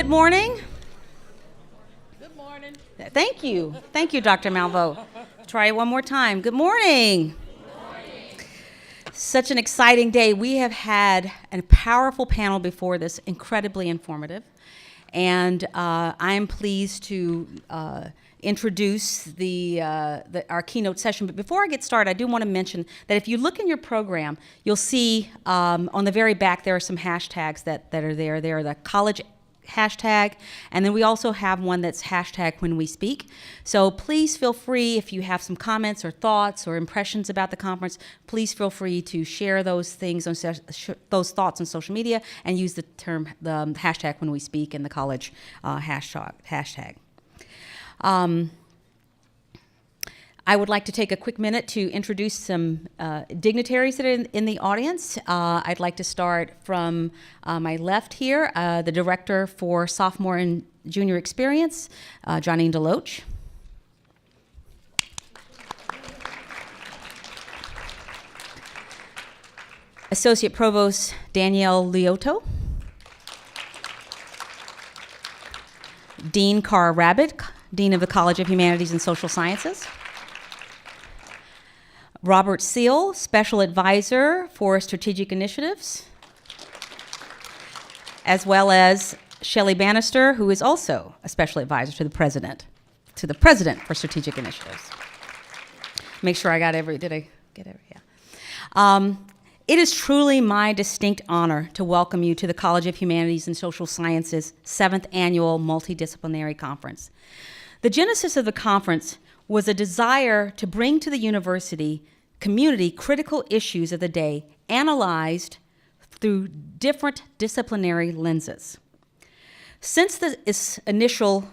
Good morning. Good morning. Thank you. Thank you, Dr. Malveaux. Try it one more time. Good morning. Such an exciting day. We have had a powerful panel before this, incredibly informative. And I'm pleased to introduce our keynote session. But before I get started, I do want to mention that if you look in your program, you'll see on the very back there are some hashtags that are there. They are the college hashtag, and then we also have one that's hashtag when we speak. So please feel free, if you have some comments or thoughts or impressions about the conference, please feel free to share those things, those thoughts on social media, and use the hashtag when we speak in the college hashtag. I would like to take a quick minute to introduce some dignitaries that are in the audience. I'd like to start from my left here, the Director for Sophomore and Junior Experience, Janine Deloach. Associate Provost Danielle Liotto. Dean Cara Rabbit, Dean of the College of Humanities and Social Sciences. Robert Seal, Special Advisor for Strategic Initiatives, as well as Shelley Bannister, who is also a Special Advisor to the President for Strategic Initiatives. Make sure I got did I get every, yeah. It is truly my distinct honor to welcome you to the College of Humanities and Social Sciences 7th Annual Multidisciplinary Conference. The genesis of the conference was a desire to bring to the university community critical issues of the day analyzed through different disciplinary lenses. Since this initial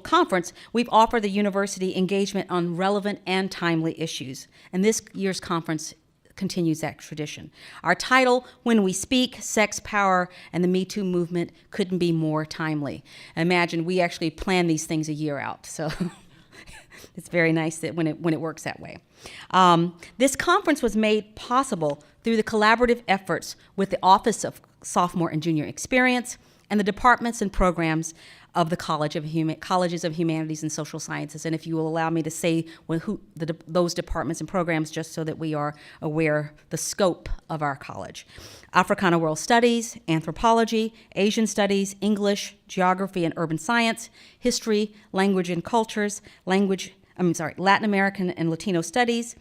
conference, we've offered the university engagement on relevant and timely issues, and this year's conference continues that tradition. Our title, When We Speak, Sex, Power, and the Metoo Movement, couldn't be more timely. Imagine we actually plan these things a year out, so it's very nice that when it works that way. This conference was made possible through the collaborative efforts with the Office of Sophomore and Junior Experience and the departments and programs of the Colleges of Humanities and Social Sciences. And if you will allow me to say those departments and programs, just so that we are aware the scope of our college. Africana World Studies, Anthropology, Asian Studies, English, Geography and Urban Science, History, Language and Cultures, Latin American and Latino Studies,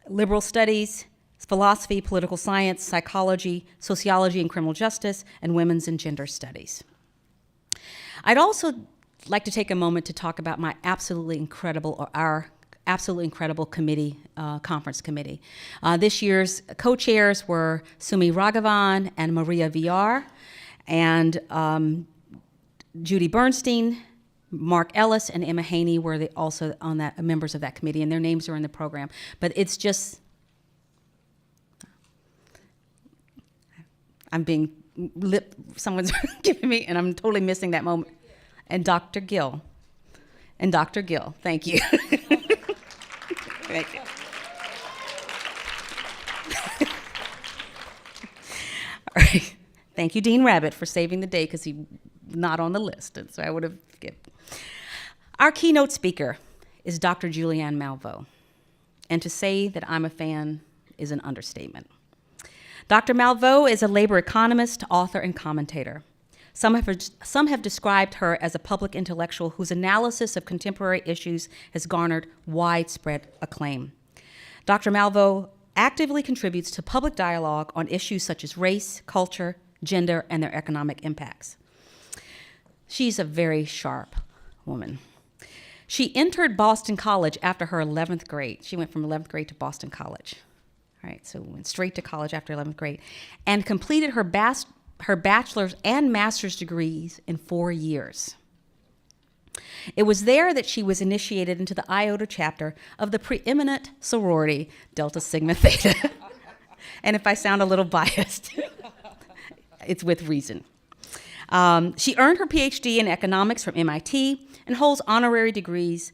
Liberal Studies, Philosophy, Political Science, Psychology, Sociology and Criminal Justice, and Women's and Gender Studies. I'd also like to take a moment to talk about our absolutely incredible committee, conference committee. This year's co-chairs were Sumi Raghavan and Maria Villar, and Judy Bernstein, Mark Ellis, and Emma Haney were also members of that committee, and their names are in the program. But it's just, someone's giving me, and I'm totally missing that moment. And Dr. Gill, thank you. Thank you. All right. Thank you, Dean Rabbit, for saving the day, because he's not on the list, and so I would have skipped. Our keynote speaker is Dr. Julianne Malveaux, and to say that I'm a fan is an understatement. Dr. Malveaux is a labor economist, author, and commentator. Some have described her as a public intellectual whose analysis of contemporary issues has garnered widespread acclaim. Dr. Malveaux actively contributes to public dialogue on issues such as race, culture, gender, and their economic impacts. She's a very sharp woman. She entered Boston College after her 11th grade. She went from 11th grade to Boston College. All right, so went straight to college after 11th grade, and completed her bachelor's and master's degrees in 4 years. It was there that she was initiated into the Iota chapter of the preeminent sorority Delta Sigma Theta. And if I sound a little biased, it's with reason. She earned her PhD in economics from MIT and holds honorary degrees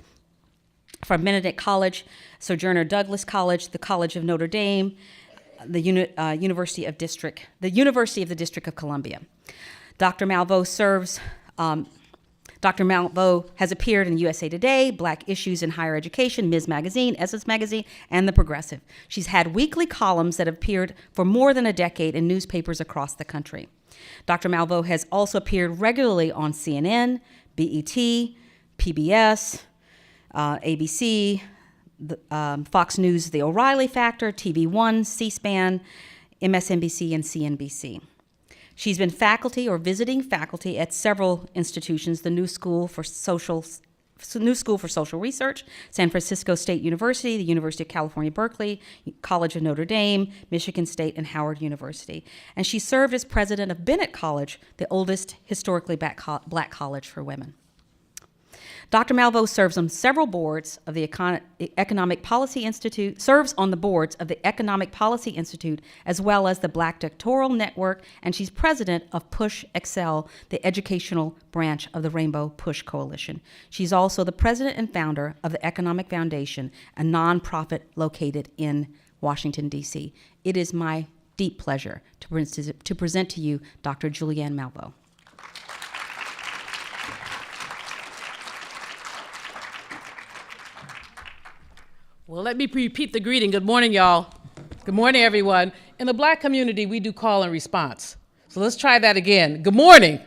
from Bennett College, Sojourner Douglas College, the College of Notre Dame, the University of the District of Columbia. Dr. Malveaux Dr. Malveaux has appeared in USA Today, Black Issues in Higher Education, Ms. Magazine, Essence Magazine, and The Progressive. She's had weekly columns that have appeared for more than a decade in newspapers across the country. Dr. Malveaux has also appeared regularly on CNN, BET, PBS, ABC, Fox News, The O'Reilly Factor, TV One, C-SPAN, MSNBC, and CNBC. She's been faculty or visiting faculty at several institutions, the New School for Social Research, San Francisco State University, the University of California, Berkeley, College of Notre Dame, Michigan State, and Howard University. And she served as president of Bennett College, the oldest historically black college for women. Dr. Malveaux serves on several boards of the Economic Policy Institute, serves on the boards of the Economic Policy Institute, as well as the Black Doctoral Network, and she's president of Push Excel, the educational branch of the Rainbow Push Coalition. She's also the president and founder of the Economic Foundation, a nonprofit located in Washington, D.C. It is my deep pleasure to present to you Dr. Julianne Malveaux. Well, let me repeat the greeting. Good morning, y'all. Good morning, everyone. In the Black community, we do call and response. So let's try that again. Good morning.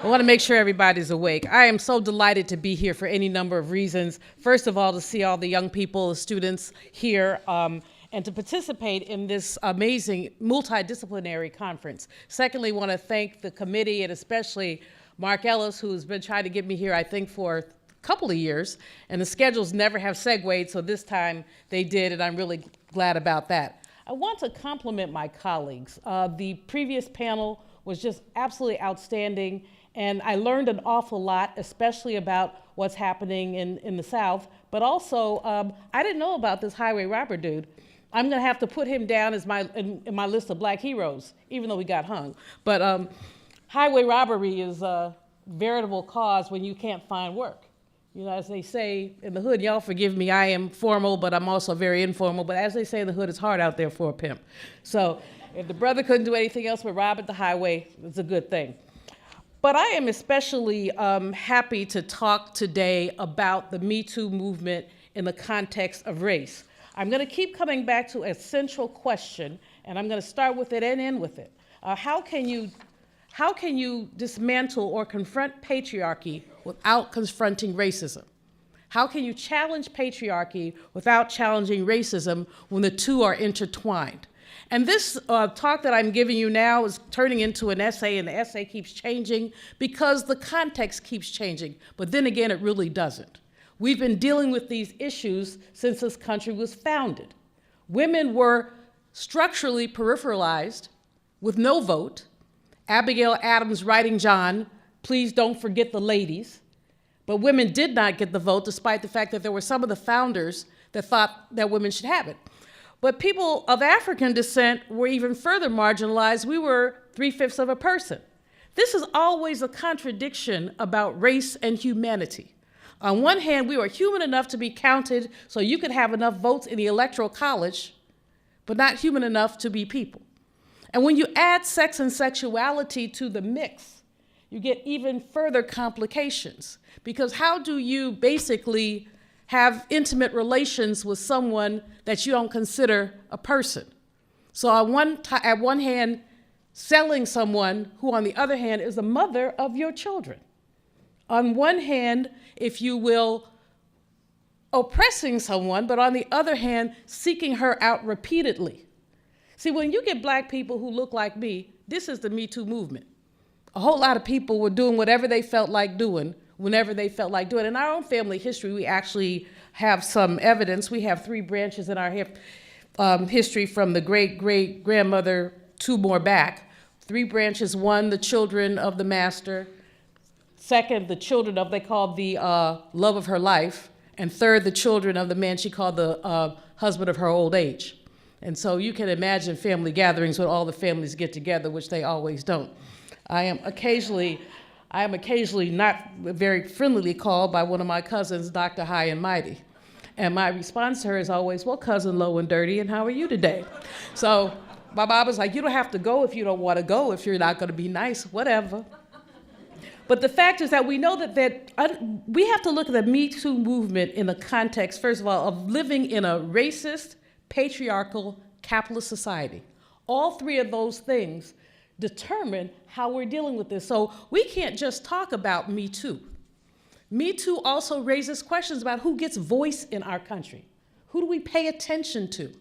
I want to make sure everybody's awake. I am so delighted to be here for any number of reasons. First of all, to see all the young people, the students here, and to participate in this amazing multidisciplinary conference. Secondly, I want to thank the committee and especially Mark Ellis, who's been trying to get me here, I think, for couple of years, and the schedules never have segued, so this time they did, and I'm really glad about that. I want to compliment my colleagues. The previous panel was just absolutely outstanding, and I learned an awful lot, especially about what's happening in the South, but also I didn't know about this highway robber dude. I'm gonna have to put him down as in my list of Black heroes, even though we got hung. But highway robbery is a veritable cause when you can't find work. You know, as they say in the hood, y'all forgive me, I am formal, but I'm also very informal. But as they say in the hood, it's hard out there for a pimp. So if the brother couldn't do anything else but rob at the highway, it's a good thing. But I am especially happy to talk today about the Metoo movement in the context of race. I'm going to keep coming back to a central question, and I'm going to start with it and end with it. How can you dismantle or confront patriarchy without confronting racism? How can you challenge patriarchy without challenging racism when the two are intertwined? And this talk that I'm giving you now is turning into an essay, and the essay keeps changing because the context keeps changing. But then again, it really doesn't. We've been dealing with these issues since this country was founded. Women were structurally peripheralized with no vote. Abigail Adams writing John, please don't forget the ladies. But women did not get the vote, despite the fact that there were some of the founders that thought that women should have it. But people of African descent were even further marginalized. We were 3/5 of a person. This is always a contradiction about race and humanity. On one hand, we were human enough to be counted so you could have enough votes in the Electoral College, but not human enough to be people. And when you add sex and sexuality to the mix, you get even further complications. Because how do you basically have intimate relations with someone that you don't consider a person? So at one hand, selling someone who on the other hand is the mother of your children. On one hand, if you will, oppressing someone, but on the other hand, seeking her out repeatedly. See, when you get Black people who look like me, this is the Me Too movement. A whole lot of people were doing whatever they felt like doing, whenever they felt like doing it. In our own family history, we actually have some evidence. We have 3 branches in our history from the great-great-grandmother 2 more back. 3 branches. 1, the children of the master. 2nd, the children of, they called the love of her life. And 3rd, the children of the man she called the husband of her old age. And so you can imagine family gatherings when all the families get together, which they always don't. I am occasionally not very friendlily called by one of my cousins, Dr. High and Mighty. And my response to her is always, well, cousin low and dirty, and how are you today? So My mom was like, you don't have to go if you don't want to go, if you're not going to be nice, whatever. But the fact is that we know that we have to look at the Me Too movement in the context, first of all, of living in a racist, patriarchal, capitalist society. All three of those things determine how we're dealing with this. So we can't just talk about Me Too. Me Too also raises questions about who gets voice in our country. Who do we pay attention to?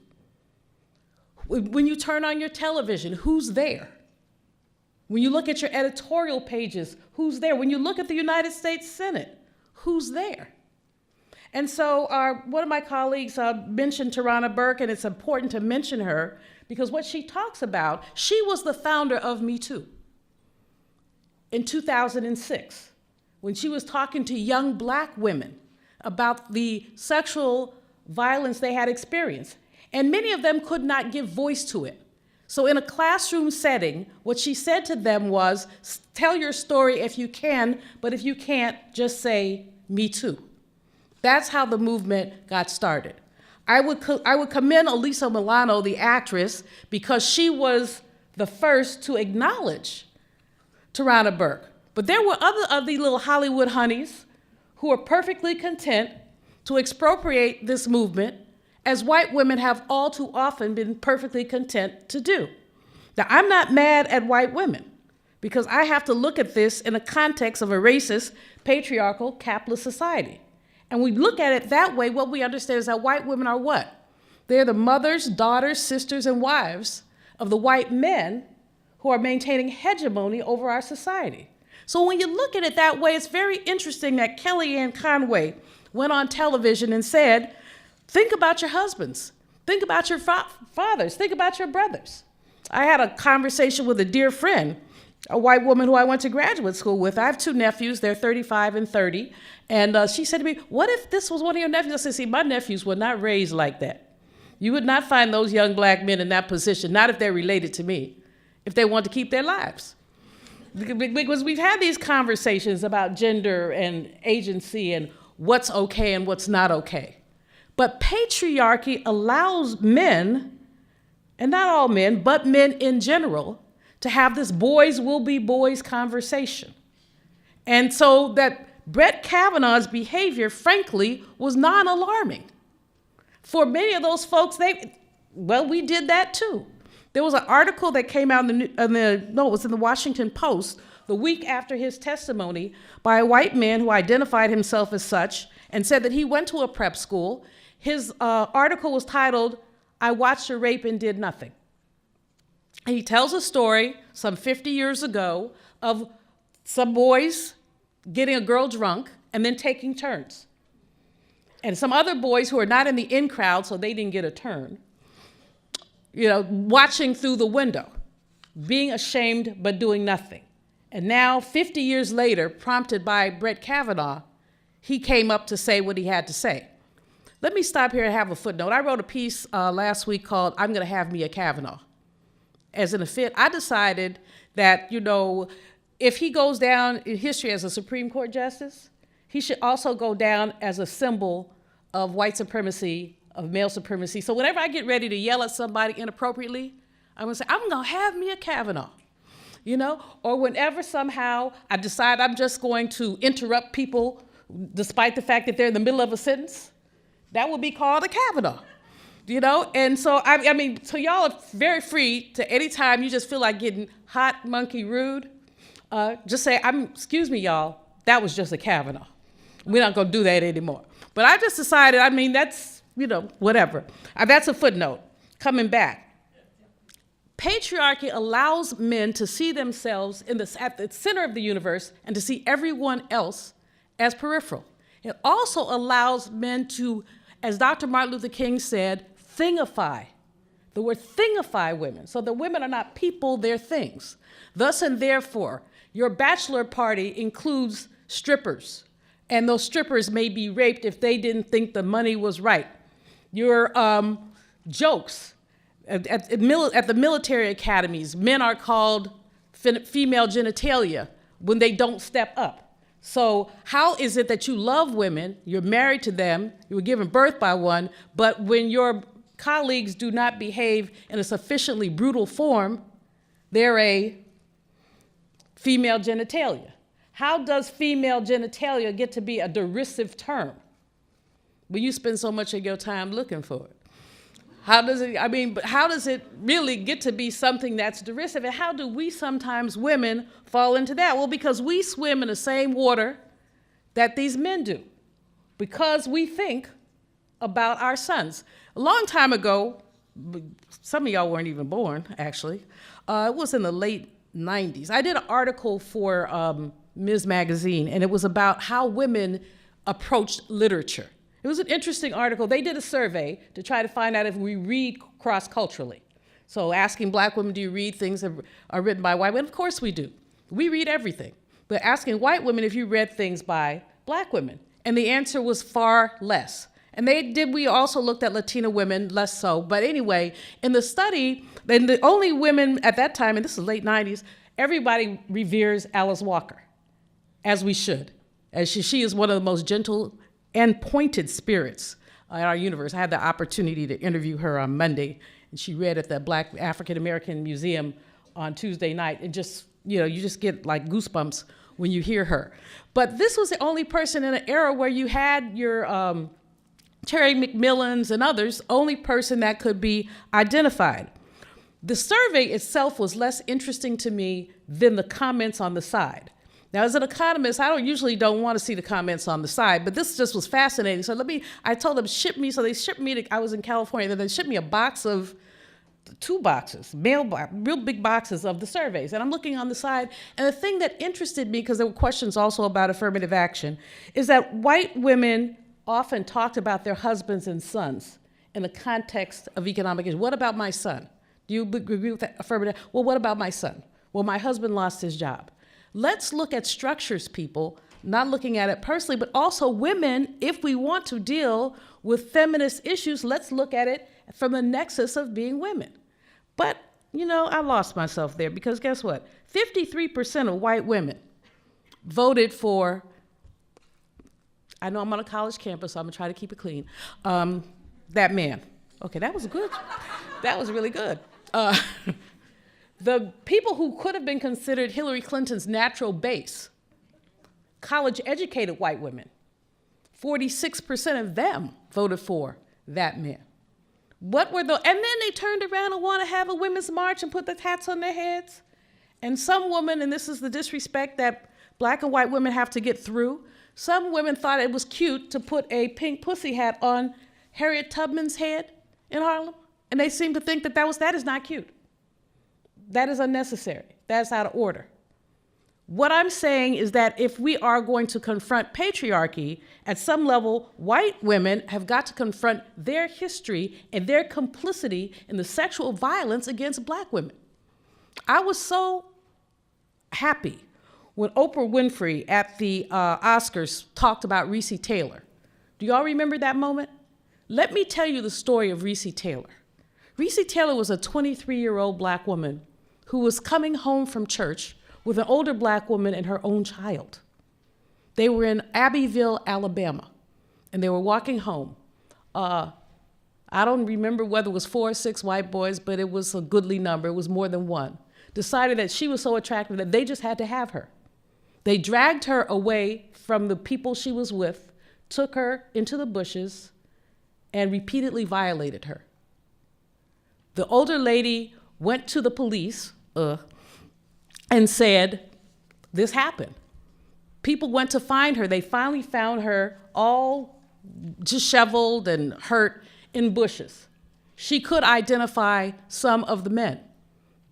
When you turn on your television, who's there? When you look at your editorial pages, who's there? When you look at the United States Senate, who's there? And so one of my colleagues mentioned Tarana Burke, and it's important to mention her because what she talks about, she was the founder of Me Too in 2006, when she was talking to young Black women about the sexual violence they had experienced. And many of them could not give voice to it. So in a classroom setting, what she said to them was, tell your story if you can, but if you can't, just say, Me Too. That's how the movement got started. I would commend Alyssa Milano, the actress, because she was the first to acknowledge Tarana Burke. But there were other of the little Hollywood honeys who were perfectly content to expropriate this movement, as white women have all too often been perfectly content to do. Now, I'm not mad at white women, because I have to look at this in the context of a racist, patriarchal, capitalist society. And we look at it that way, what we understand is that white women are what? They're the mothers, daughters, sisters, and wives of the white men who are maintaining hegemony over our society. So when you look at it that way, it's very interesting that Kellyanne Conway went on television and said, think about your husbands, think about your fathers, think about your brothers. I had a conversation with a dear friend, a white woman who I went to graduate school with. I have two nephews, they're 35 and 30. And she said to me, what if this was one of your nephews? I said, see, my nephews were not raised like that. You would not find those young Black men in that position, not if they're related to me, if they want to keep their lives. Because we've had these conversations about gender and agency and what's okay and what's not okay. But patriarchy allows men, and not all men, but men in general, to have this boys will be boys conversation. And so that Brett Kavanaugh's behavior, frankly, was non-alarming. For many of those folks, we did that too. There was an article that came out it was in the Washington Post the week after his testimony by a white man who identified himself as such and said that he went to a prep school. His article was titled, I Watched a Rape and Did Nothing. And he tells a story some 50 years ago of some boys getting a girl drunk and then taking turns. And some other boys who are not in the in crowd, so they didn't get a turn, watching through the window, being ashamed but doing nothing. And now, 50 years later, prompted by Brett Kavanaugh, he came up to say what he had to say. Let me stop here and have a footnote. I wrote a piece last week called I'm Gonna Have Me a Kavanaugh. As in a fit, I decided that, if he goes down in history as a Supreme Court justice, he should also go down as a symbol of white supremacy, of male supremacy. So whenever I get ready to yell at somebody inappropriately, I'm gonna say, I'm gonna have me a Kavanaugh, Or whenever somehow I decide I'm just going to interrupt people despite the fact that they're in the middle of a sentence, that would be called a Kavanaugh, And so, so y'all are very free to any time you just feel like getting hot, monkey, rude, just say, excuse me, y'all, that was just a Kavanaugh. We're not gonna do that anymore. But I just decided, that's, whatever. That's a footnote. Coming back. Patriarchy allows men to see themselves at the center of the universe and to see everyone else as peripheral. It also allows men to, as Dr. Martin Luther King said, thingify. The word thingify women. So the women are not people, they're things. Thus and therefore, your bachelor party includes strippers, and those strippers may be raped if they didn't think the money was right. Your jokes. At the military academies, men are called female genitalia when they don't step up. So how is it that you love women, you're married to them, you were given birth by one, but when your colleagues do not behave in a sufficiently brutal form, they're a female genitalia. How does female genitalia get to be a derisive term when you spend so much of your time looking for it? How does it really get to be something that's derisive? And how do we sometimes, women, fall into that? Well, because we swim in the same water that these men do, because we think about our sons. A long time ago, some of y'all weren't even born, actually. It was in the late 90s. I did an article for Ms. Magazine, and it was about how women approached literature. It was an interesting article. They did a survey to try to find out if we read cross-culturally. So asking black women, do you read things that are written by white women? Of course we do. We read everything. But asking white women if you read things by black women. And the answer was far less. And we also looked at Latina women, less so. But anyway, in the study, then the only women at that time, and this is late 90s, everybody reveres Alice Walker, as we should. As she is one of the most gentle and pointed spirits in our universe. I had the opportunity to interview her on Monday, and she read at the Black African American Museum on Tuesday night, and just, you just get like goosebumps when you hear her. But this was the only person in an era where you had your Terry McMillans and others, only person that could be identified. The survey itself was less interesting to me than the comments on the side. Now, as an economist, I don't want to see the comments on the side, but this just was fascinating. So I told them, so they shipped me I was in California, then they shipped me two boxes, real big boxes of the surveys. And I'm looking on the side, and the thing that interested me, because there were questions also about affirmative action, is that white women often talked about their husbands and sons in the context of economic issues. What about my son? Do you agree with that affirmative? Well, what about my son? Well, my husband lost his job. Let's look at structures, people, not looking at it personally, but also women, if we want to deal with feminist issues, let's look at it from the nexus of being women. But, I lost myself there, because guess what? 53% of white women voted for, I know I'm on a college campus, so I'm gonna try to keep it clean, that man. Okay, that was good. That was really good. The people who could have been considered Hillary Clinton's natural base, college-educated white women, 46% of them voted for that man. And then they turned around and want to have a women's march and put the hats on their heads. And some women, and this is the disrespect that black and white women have to get through, some women thought it was cute to put a pink pussy hat on Harriet Tubman's head in Harlem. And they seem to think that is not cute. That is unnecessary. That's out of order. What I'm saying is that if we are going to confront patriarchy, at some level, white women have got to confront their history and their complicity in the sexual violence against black women. I was so happy when Oprah Winfrey at the Oscars talked about Reese Taylor. Do y'all remember that moment? Let me tell you the story of Reese Taylor. Reese Taylor was a 23-year-old black woman who was coming home from church with an older black woman and her own child. They were in Abbeville, Alabama, and they were walking home. I don't remember whether it was 4 or 6 white boys, but it was a goodly number. It was more than one. Decided that she was so attractive that they just had to have her. They dragged her away from the people she was with, took her into the bushes, and repeatedly violated her. The older lady went to the police and said, this happened. People went to find her. They finally found her all disheveled and hurt in bushes. She could identify some of the men.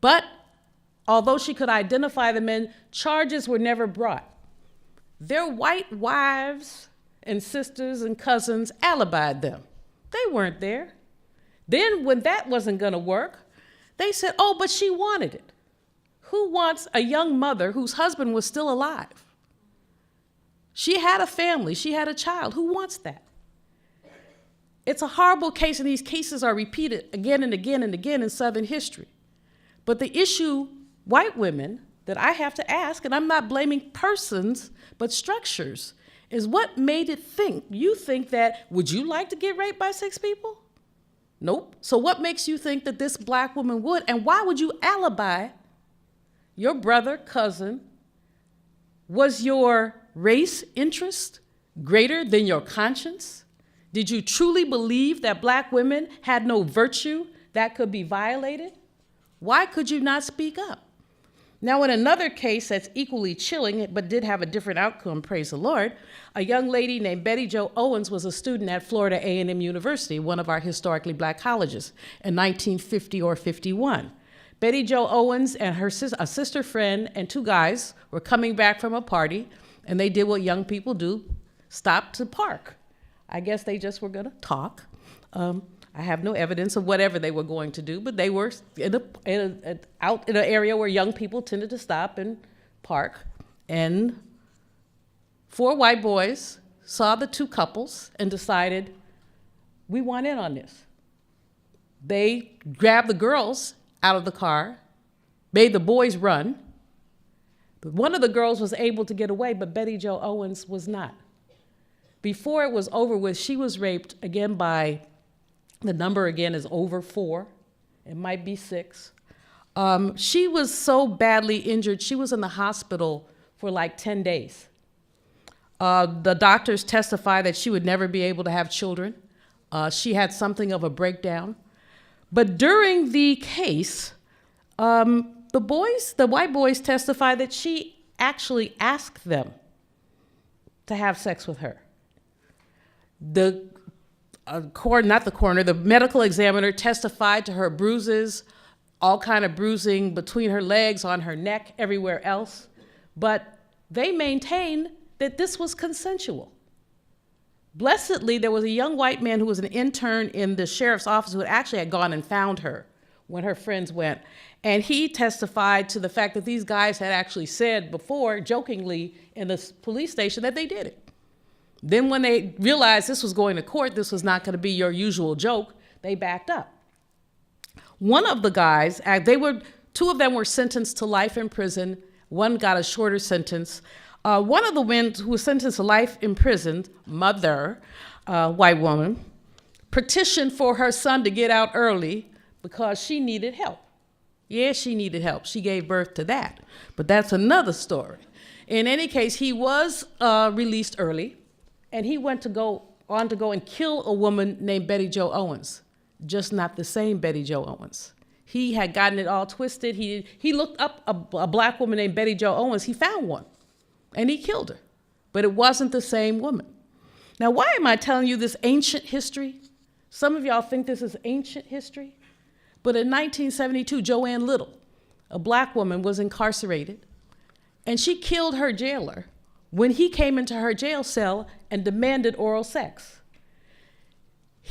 But although she could identify the men, charges were never brought. Their white wives and sisters and cousins alibied them. They weren't there. Then when that wasn't gonna work, they said, oh, but she wanted it. Who wants a young mother whose husband was still alive? She had a family, she had a child. Who wants that? It's a horrible case, and these cases are repeated again and again and again in Southern history. But the issue, white women, that I have to ask, and I'm not blaming persons, but structures, is what made it you think that, would you like to get raped by 6 people? Nope. So what makes you think that this black woman would? And why would you alibi your brother, cousin? Was your race interest greater than your conscience? Did you truly believe that black women had no virtue that could be violated? Why could you not speak up? Now, in another case that's equally chilling, but did have a different outcome, praise the Lord, a young lady named Jo Owens was a student at Florida A&M University, one of our historically black colleges, in 1950 or 51. Jo Owens and a sister friend and two guys were coming back from a party, and they did what young people do, stop to park. I guess they just were gonna talk. I have no evidence of whatever they were going to do, but they were out in an area where young people tended to stop and park. And 4 white boys saw the two couples and decided, we want in on this. They grabbed the girls out of the car, made the boys run. But one of the girls was able to get away, but Jo Owens was not. Before it was over with, she was raped again by, the number again is over 4. It might be 6. She was so badly injured, she was in the hospital for like 10 days. The doctors testified that she would never be able to have children. She had something of a breakdown. But during the case, the white boys testified that she actually asked them to have sex with her. The medical examiner testified to her bruises, all kind of bruising between her legs, on her neck, everywhere else. But they maintained that this was consensual. Blessedly, there was a young white man who was an intern in the sheriff's office who actually had gone and found her when her friends went. And he testified to the fact that these guys had actually said before, jokingly, in the police station that they did it. Then when they realized this was going to court, this was not going to be your usual joke, they backed up. One of the guys, 2 of them were sentenced to life in prison. One got a shorter sentence. One of the men who was sentenced to life in prison, mother, white woman, petitioned for her son to get out early because she needed help. Yeah, she needed help. She gave birth to that. But that's another story. In any case, he was released early. And he went to go and kill a woman named Jo Owens, just not the same Jo Owens. He had gotten it all twisted. He looked up a black woman named Jo Owens. He found one, and he killed her. But it wasn't the same woman. Now, why am I telling you this ancient history? Some of y'all think this is ancient history. But in 1972, Joanne Little, a black woman, was incarcerated, and she killed her jailer when he came into her jail cell and demanded oral sex.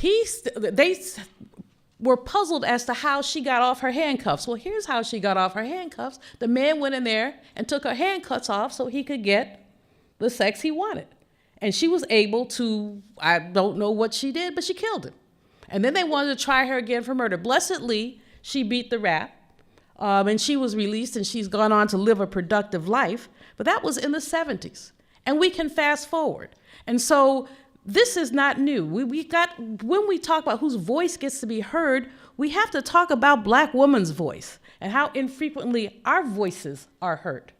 They were puzzled as to how she got off her handcuffs. Well, here's how she got off her handcuffs. The man went in there and took her handcuffs off so he could get the sex he wanted. And she was able to, I don't know what she did, but she killed him. And then they wanted to try her again for murder. Blessedly, she beat the rap, and she was released, and she's gone on to live a productive life. But that was in the 70s. And we can fast forward. And so this is not new. When we talk about whose voice gets to be heard, we have to talk about black women's voice and how infrequently our voices are heard.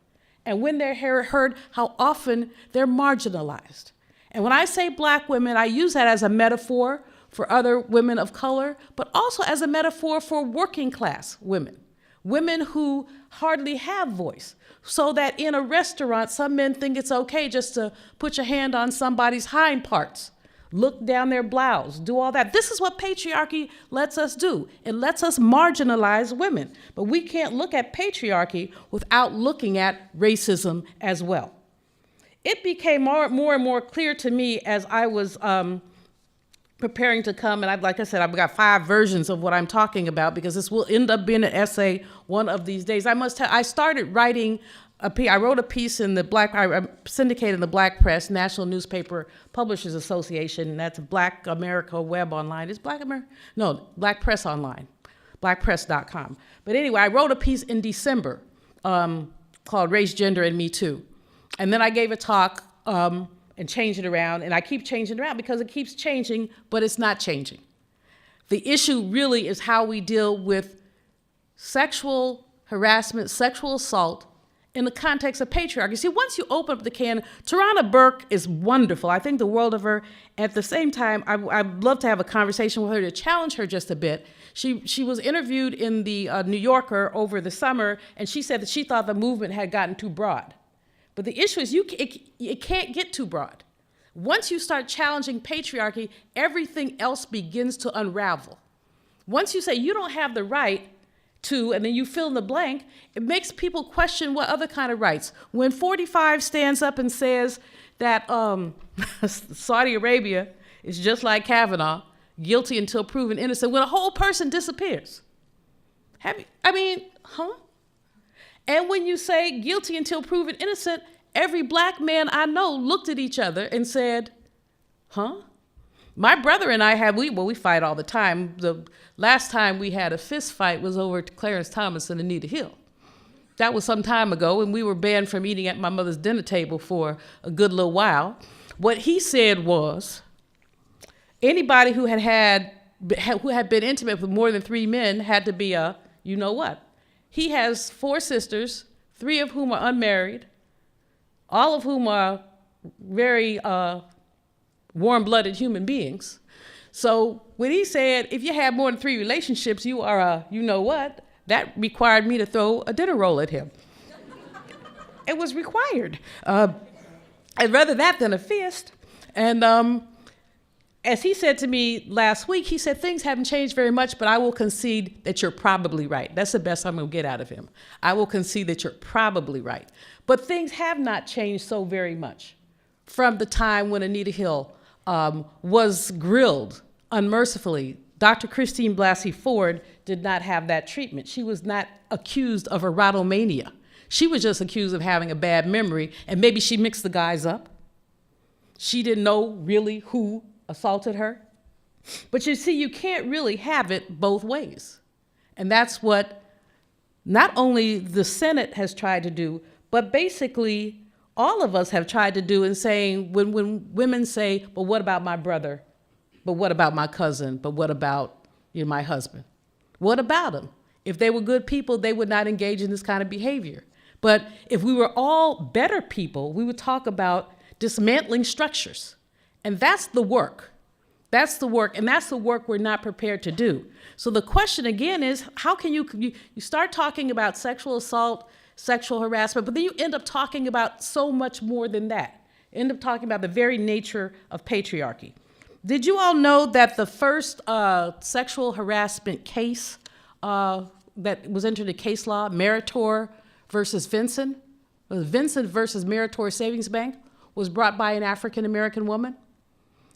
And when they're heard, how often they're marginalized. And when I say black women, I use that as a metaphor for other women of color, but also as a metaphor for working class women, women who hardly have voice. So that in a restaurant, some men think it's okay just to put your hand on somebody's hind parts, look down their blouse, do all that. This is what patriarchy lets us do. It lets us marginalize women. But we can't look at patriarchy without looking at racism as well. It became more and more clear to me as I was preparing to come, and like I said, I've got 5 versions of what I'm talking about because this will end up being an essay one of these days. I started writing I wrote a piece in I syndicated in the Black Press, National Newspaper Publishers Association, and that's Black America Web Online. Is Black America? No, Black Press Online, blackpress.com. But anyway, I wrote a piece in December called Race, Gender, and Me Too. And then I gave a talk and change it around, and I keep changing it around because it keeps changing, but it's not changing. The issue really is how we deal with sexual harassment, sexual assault in the context of patriarchy. See, once you open up the can, Tarana Burke is wonderful. I think the world of her. At the same time, I'd love to have a conversation with her to challenge her just a bit. She was interviewed in the New Yorker over the summer, and she said that she thought the movement had gotten too broad. But the issue is it can't get too broad. Once you start challenging patriarchy, everything else begins to unravel. Once you say you don't have the right to, and then you fill in the blank, it makes people question what other kind of rights. When 45 stands up and says that Saudi Arabia is just like Kavanaugh, guilty until proven innocent, when a whole person disappears. And when you say guilty until proven innocent, every black man I know looked at each other and said, huh? My brother and I we fight all the time. The last time we had a fist fight was over Clarence Thomas and Anita Hill. That was some time ago, and we were banned from eating at my mother's dinner table for a good little while. What he said was, anybody who had been intimate with more than 3 men had to be a, you know what? He has 4 sisters, 3 of whom are unmarried, all of whom are very warm-blooded human beings. So when he said, if you have more than 3 relationships, you are a, you know what, that required me to throw a dinner roll at him. It was required. I'd rather that than a fist. And as he said to me last week, he said, things haven't changed very much, but I will concede that you're probably right. That's the best I'm gonna get out of him. I will concede that you're probably right. But things have not changed so very much from the time when Anita Hill was grilled unmercifully. Dr. Christine Blasi Ford did not have that treatment. She was not accused of erotomania. She was just accused of having a bad memory, and maybe she mixed the guys up. She didn't know really who assaulted her. But you see, you can't really have it both ways. And that's what not only the Senate has tried to do, but basically all of us have tried to do in saying, when women say, but what about my brother? But what about my cousin? But what about my husband? What about them? If they were good people, they would not engage in this kind of behavior. But if we were all better people, we would talk about dismantling structures. And that's the work. That's the work, and that's the work we're not prepared to do. So the question again is, how can you start talking about sexual assault, sexual harassment, but then you end up talking about so much more than that. You end up talking about the very nature of patriarchy. Did you all know that the first sexual harassment case that was entered in case law, Meritor versus Vincent, Vincent versus Meritor Savings Bank, was brought by an African-American woman?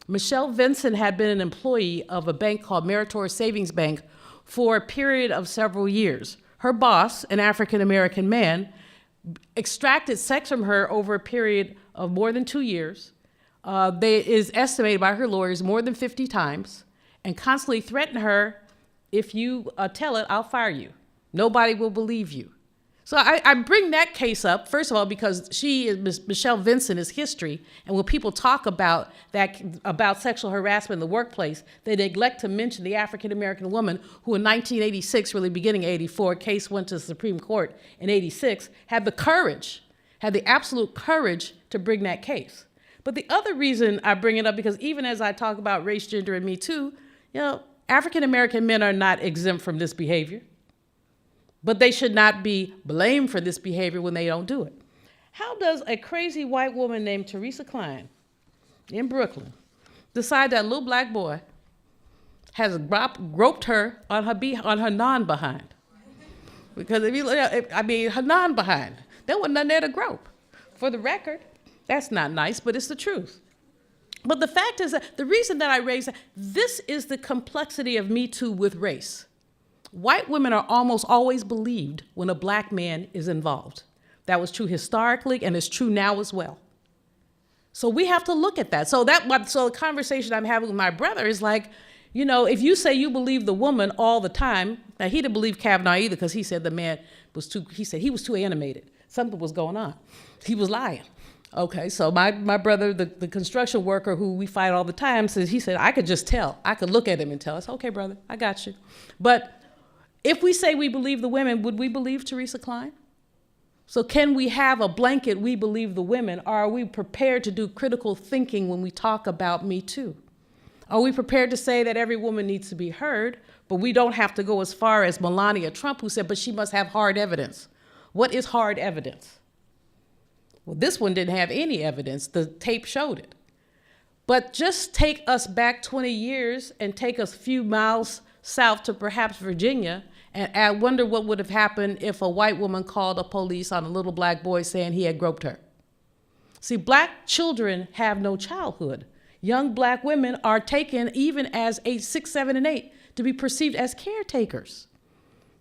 Michelle Vincent had been an employee of a bank called Meritor Savings Bank for a period of several years. Her boss, an African-American man, extracted sex from her over a period of more than 2 years. Is estimated by her lawyers more than 50 times, and constantly threatened her, if you tell it, I'll fire you. Nobody will believe you. So I bring that case up, first of all, because Michelle Vincent is history, and when people talk about sexual harassment in the workplace, they neglect to mention the African-American woman who in 1986, really beginning 84, case went to the Supreme Court in 86, had the absolute courage to bring that case. But the other reason I bring it up, because even as I talk about race, gender, and Metoo, African-American men are not exempt from this behavior. But they should not be blamed for this behavior when they don't do it. How does a crazy white woman named Theresa Kline in Brooklyn decide that a little black boy has groped her on her non-behind? Because her non-behind, there wasn't nothing there to grope. For the record, that's not nice, but it's the truth. But the fact is that the reason that I raise that, this is the complexity of Me Too with race. White women are almost always believed when a black man is involved. That was true historically, and it's true now as well. So we have to look at that. So the conversation I'm having with my brother is like, if you say you believe the woman all the time, now he didn't believe Kavanaugh either, because he said the man was he was too animated. Something was going on. He was lying. Okay, so my brother, the construction worker who we fight all the time, he said, I could just tell. I could look at him and tell. I said, okay, brother, I got you. But if we say we believe the women, would we believe Theresa Kline? So can we have a blanket, we believe the women, or are we prepared to do critical thinking when we talk about Me Too? Are we prepared to say that every woman needs to be heard, but we don't have to go as far as Melania Trump, who said, but she must have hard evidence. What is hard evidence? Well, this one didn't have any evidence. The tape showed it. But just take us back 20 years and take us a few miles south to perhaps Virginia, and I wonder what would have happened if a white woman called the police on a little black boy saying he had groped her. See, black children have no childhood. Young black women are taken even as age 6, 7, and 8 to be perceived as caretakers.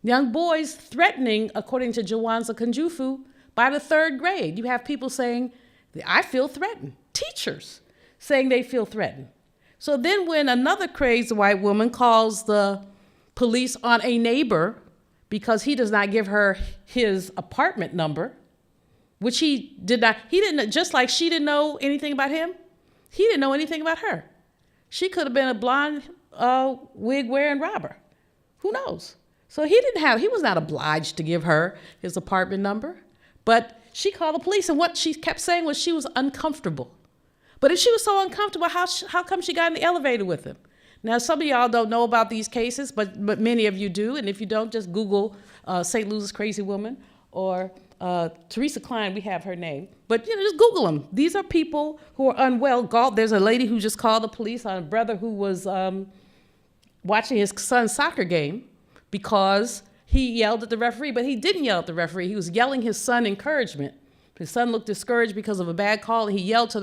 Young boys threatening, according to Jawanza Kunjufu, by the 3rd grade. You have people saying, I feel threatened. Teachers saying they feel threatened. So then when another crazed white woman calls the police on a neighbor because he does not give her his apartment number, which he didn't, just like she didn't know anything about him, he didn't know anything about her. She could have been a blonde wig-wearing robber. Who knows? So he was not obliged to give her his apartment number. But she called the police, and what she kept saying was she was uncomfortable. But if she was so uncomfortable, how come she got in the elevator with him? Now, some of y'all don't know about these cases, but many of you do. And if you don't, just Google St. Louis crazy woman or Theresa Kline, we have her name. But just Google them. These are people who are unwell. There's a lady who just called the police on a brother who was watching his son's soccer game because he yelled at the referee, but he didn't yell at the referee. He was yelling his son encouragement. His son looked discouraged because of a bad call, and he yelled to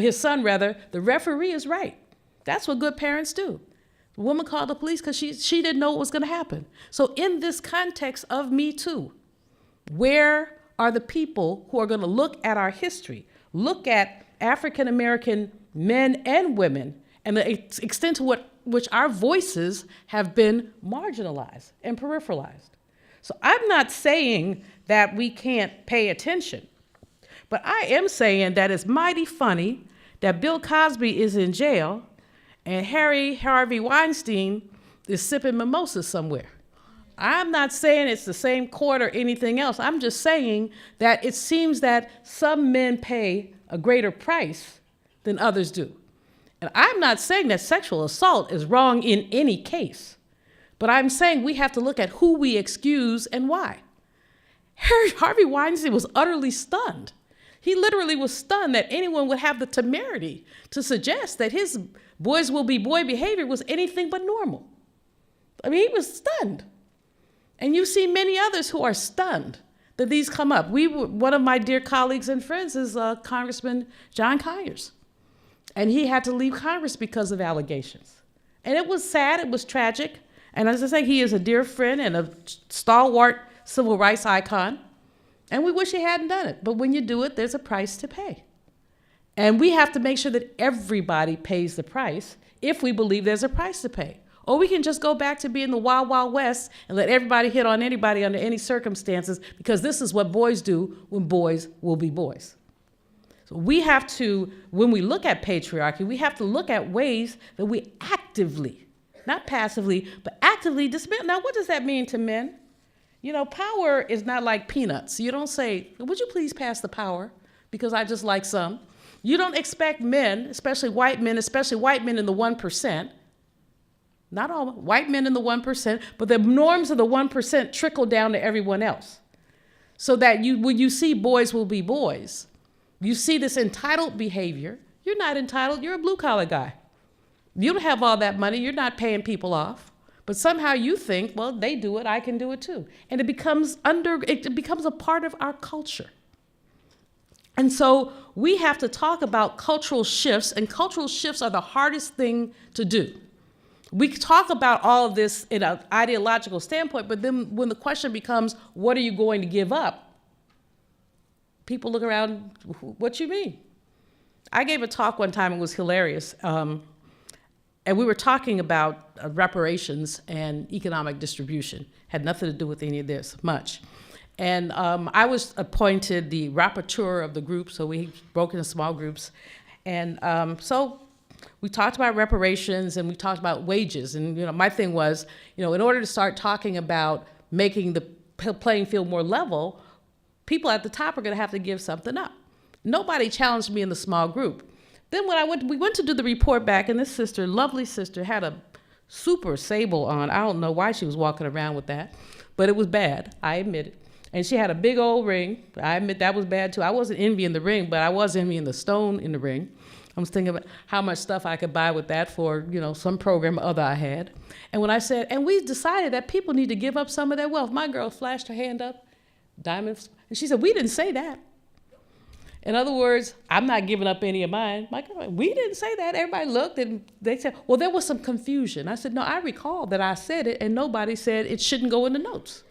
his son, the referee is right. That's what good parents do. The woman called the police because she didn't know what was going to happen. So in this context of Me Too, where are the people who are going to look at our history, look at African-American men and women, and the extent to which our voices have been marginalized and peripheralized? So I'm not saying that we can't pay attention, but I am saying that it's mighty funny that Bill Cosby is in jail and Harvey Weinstein is sipping mimosas somewhere. I'm not saying it's the same court or anything else. I'm just saying that it seems that some men pay a greater price than others do. And I'm not saying that sexual assault is wrong in any case, but I'm saying we have to look at who we excuse and why. Harvey Weinstein was utterly stunned. He literally was stunned that anyone would have the temerity to suggest that his boys will be boy behavior was anything but normal. I mean, he was stunned. And you see many others who are stunned that these come up. One of my dear colleagues and friends is Congressman John Conyers. And he had to leave Congress because of allegations. And it was sad, it was tragic. And as I say, he is a dear friend and a stalwart civil rights icon. And we wish he hadn't done it. But when you do it, there's a price to pay. And we have to make sure that everybody pays the price if we believe there's a price to pay. Or we can just go back to being the Wild Wild West and let everybody hit on anybody under any circumstances, because this is what boys do when boys will be boys. So we have to, when we look at patriarchy, we have to look at ways that we actively, not passively, but actively dismantle. Now, what does that mean to men? You know, power is not like peanuts. You don't say, would you please pass the power? Because I just like some. You don't expect men, especially white men in the 1%, not all, white men in the 1%, but the norms of the 1% trickle down to everyone else. So that when you see boys will be boys, you see this entitled behavior. You're not entitled, you're a blue collar guy. You don't have all that money, you're not paying people off. But somehow you think, well, they do it, I can do it too. And it becomes a part of our culture. And so we have to talk about cultural shifts, and cultural shifts are the hardest thing to do. We talk about all of this in an ideological standpoint, but then when the question becomes, what are you going to give up? People look around, what you mean? I gave a talk one time, it was hilarious, and we were talking about reparations and economic distribution. Had nothing to do with any of this, much. And I was appointed the rapporteur of the group, so we broke into small groups. And so we talked about reparations and we talked about wages. And my thing was, in order to start talking about making the playing field more level, people at the top are going to have to give something up. Nobody challenged me in the small group. Then when we went to do the report back, and this sister, lovely sister, had a super sable on. I don't know why she was walking around with that, but it was bad, I admit it. And she had a big old ring. I admit that was bad too. I wasn't envying the ring, but I was envying the stone in the ring. I was thinking about how much stuff I could buy with that for, some program or other I had. And when I said, and we decided that people need to give up some of their wealth, my girl flashed her hand up, diamonds, and she said, we didn't say that. In other words, I'm not giving up any of mine. My girl, we didn't say that. Everybody looked and they said, well, there was some confusion. I said, no, I recall that I said it and nobody said it shouldn't go in the notes.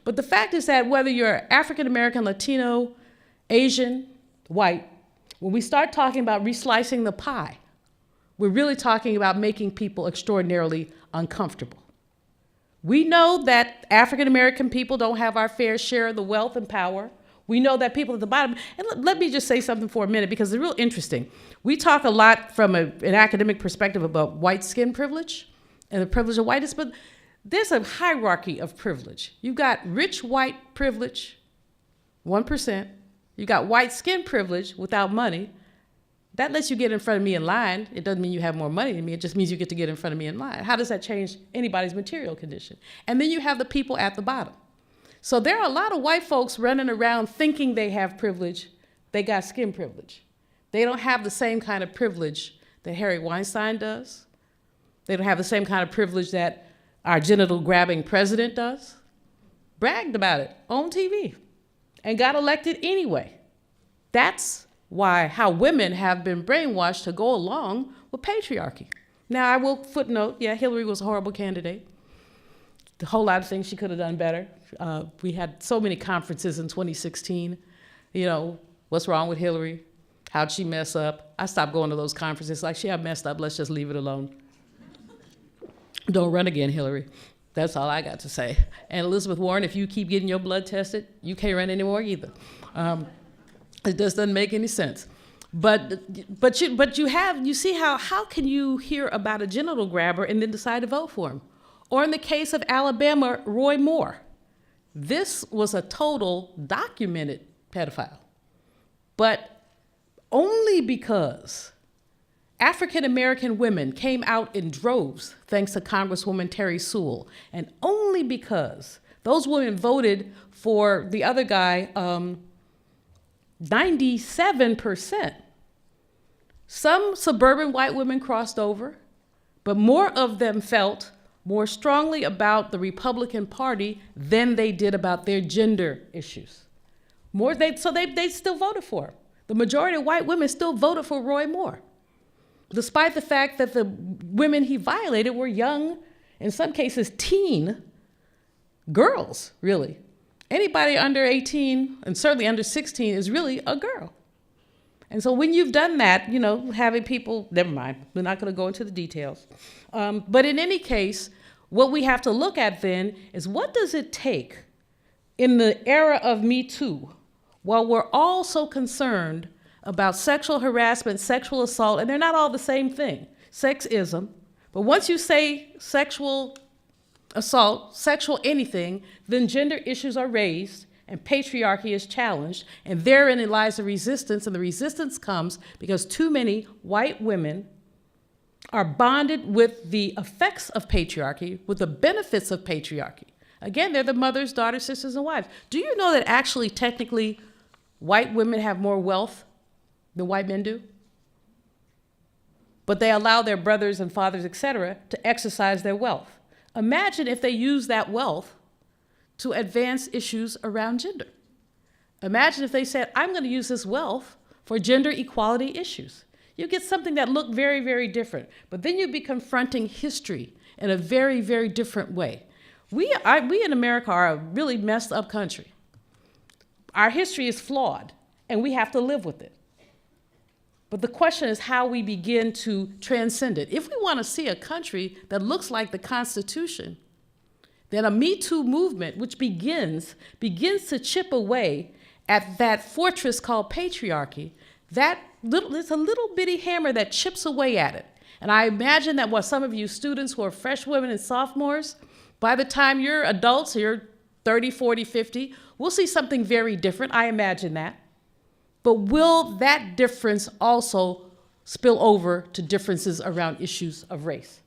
But the fact is that whether you're African American, Latino, Asian, white, when we start talking about reslicing the pie, we're really talking about making people extraordinarily uncomfortable. We know that African American people don't have our fair share of the wealth and power. We know that people at the bottom, and let me just say something for a minute because it's real interesting. We talk a lot from an academic perspective about white skin privilege and the privilege of whiteness, but there's a hierarchy of privilege. You've got rich white privilege, 1%. You got white skin privilege without money. That lets you get in front of me in line. It doesn't mean you have more money than me. It just means you get to get in front of me in line. How does that change anybody's material condition? And then you have the people at the bottom. So there are a lot of white folks running around thinking they have privilege. They got skin privilege. They don't have the same kind of privilege that Harry Weinstein does. They don't have the same kind of privilege that our genital-grabbing president does. Bragged about it on TV and got elected anyway. That's how women have been brainwashed to go along with patriarchy. Now, I will footnote, yeah, Hillary was a horrible candidate. A whole lot of things she could have done better. We had so many conferences in 2016. What's wrong with Hillary? How'd she mess up? I stopped going to those conferences. Like, she messed up, let's just leave it alone. Don't run again, Hillary. That's all I got to say. And Elizabeth Warren, if you keep getting your blood tested, you can't run anymore either. It just doesn't make any sense. But you see how can you hear about a genital grabber and then decide to vote for him? Or in the case of Alabama, Roy Moore. This was a total documented pedophile. But only because African American women came out in droves, thanks to Congresswoman Terry Sewell, and only because those women voted for the other guy, 97%. Some suburban white women crossed over, but more of them felt more strongly about the Republican Party than they did about their gender issues. They still voted for him. The majority of white women still voted for Roy Moore, despite the fact that the women he violated were young, in some cases teen girls, really. Anybody under 18, and certainly under 16, is really a girl. And so when you've done that, having people, never mind, we're not going to go into the details. But in any case, what we have to look at then is what does it take in the era of Metoo, while we're all so concerned about sexual harassment, sexual assault, and they're not all the same thing, sexism, but once you say sexual assault, sexual anything, then gender issues are raised and patriarchy is challenged, and therein lies the resistance, and the resistance comes because too many white women are bonded with the effects of patriarchy, with the benefits of patriarchy. Again, they're the mothers, daughters, sisters, and wives. Do you know that actually, technically, white women have more wealth than white men do? But they allow their brothers and fathers, et cetera, to exercise their wealth. Imagine if they use that wealth to advance issues around gender. Imagine if they said, I'm going to use this wealth for gender equality issues. You get something that looked very, very different. But then you'd be confronting history in a very, very different way. We in America are a really messed up country. Our history is flawed, and we have to live with it. But the question is how we begin to transcend it. If we want to see a country that looks like the Constitution, then a Me Too movement, which begins to chip away at that fortress called patriarchy, there's a little bitty hammer that chips away at it. And I imagine that what some of you students who are freshmen and sophomores, by the time you're adults, you're 30, 40, 50, we'll see something very different. I imagine that. But will that difference also spill over to differences around issues of race?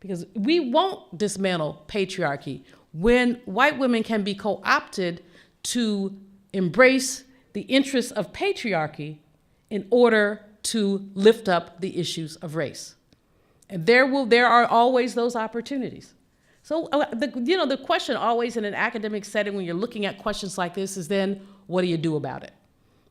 Because we won't dismantle patriarchy when white women can be co-opted to embrace the interests of patriarchy in order to lift up the issues of race. And there are always those opportunities. So the question always in an academic setting when you're looking at questions like this is then, what do you do about it?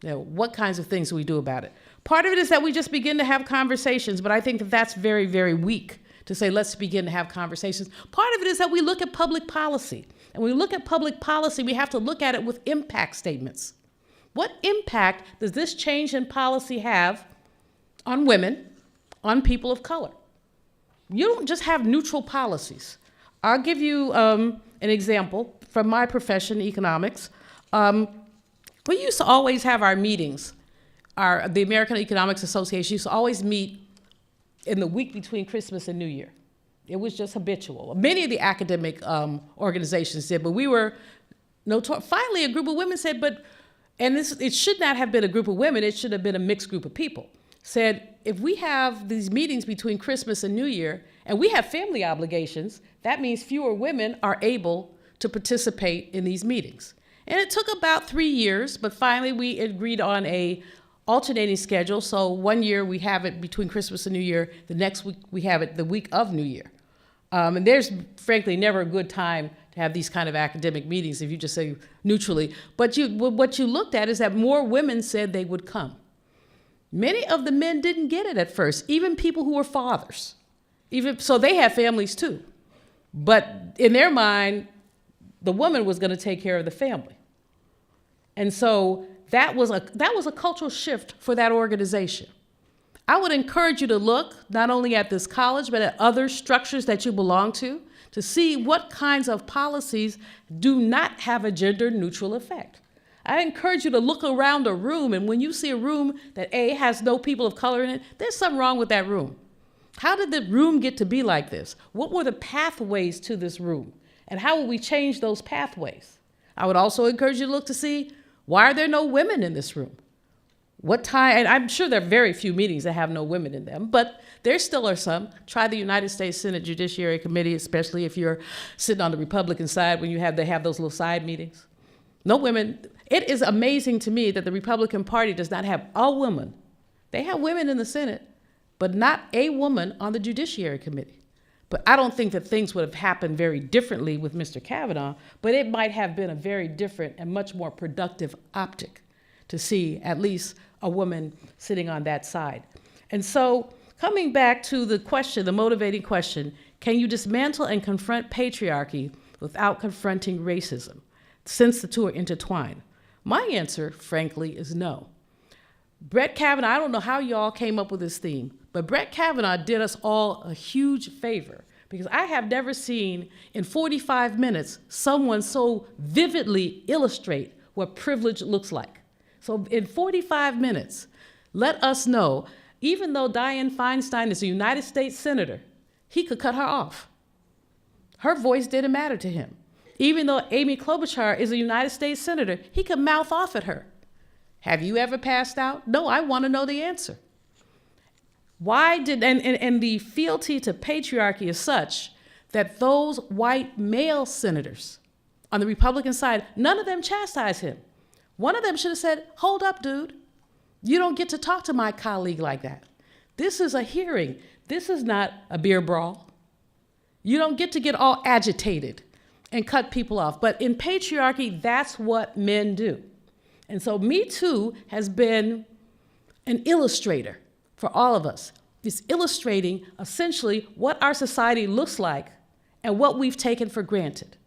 What kinds of things do we do about it? Part of it is that we just begin to have conversations, but I think that that's very, very weak to say, let's begin to have conversations. Part of it is that we look at public policy. And when we look at public policy, we have to look at it with impact statements. What impact does this change in policy have on women, on people of color? You don't just have neutral policies. I'll give you an example from my profession, economics. We used to always have our meetings. The American Economics Association used to always meet in the week between Christmas and New Year. It was just habitual. Many of the academic organizations did, but we were finally a group of women said, it should not have been a group of women, it should have been a mixed group of people, said, if we have these meetings between Christmas and New Year, and we have family obligations, that means fewer women are able to participate in these meetings. And it took about 3 years, but finally we agreed on a alternating schedule. So 1 year we have it between Christmas and New Year, the next week we have it the week of New Year. And there's frankly never a good time to have these kind of academic meetings if you just say neutrally. But what you looked at is that more women said they would come. Many of the men didn't get it at first, even people who were fathers. So they had families too. But in their mind, the woman was going to take care of the family. And so that was a cultural shift for that organization. I would encourage you to look not only at this college, but at other structures that you belong to see what kinds of policies do not have a gender neutral effect. I encourage you to look around a room, and when you see a room that has no people of color in it, there's something wrong with that room. How did the room get to be like this? What were the pathways to this room? And how will we change those pathways? I would also encourage you to look to see, why are there no women in this room? What time, and I'm sure there are very few meetings that have no women in them, but there still are some. Try the United States Senate Judiciary Committee, especially if you're sitting on the Republican side when they have those little side meetings. No women. It is amazing to me that the Republican Party does not have a woman. They have women in the Senate, but not a woman on the Judiciary Committee. But I don't think that things would have happened very differently with Mr. Kavanaugh, but it might have been a very different and much more productive optic to see at least a woman sitting on that side. And so coming back to the question, the motivating question, can you dismantle and confront patriarchy without confronting racism, since the two are intertwined? My answer, frankly, is no. Brett Kavanaugh, I don't know how y'all came up with this theme, but Brett Kavanaugh did us all a huge favor, because I have never seen in 45 minutes someone so vividly illustrate what privilege looks like. So in 45 minutes, let us know, even though Dianne Feinstein is a United States Senator, he could cut her off. Her voice didn't matter to him. Even though Amy Klobuchar is a United States Senator, he could mouth off at her. Have you ever passed out? No, I want to know the answer. Why did, and the fealty to patriarchy is such that those white male senators on the Republican side, none of them chastised him. One of them should have said, hold up, dude. You don't get to talk to my colleague like that. This is a hearing. This is not a beer brawl. You don't get to get all agitated and cut people off. But in patriarchy, that's what men do. And so Me Too has been an illustrator for all of us. It's illustrating essentially what our society looks like and what we've taken for granted.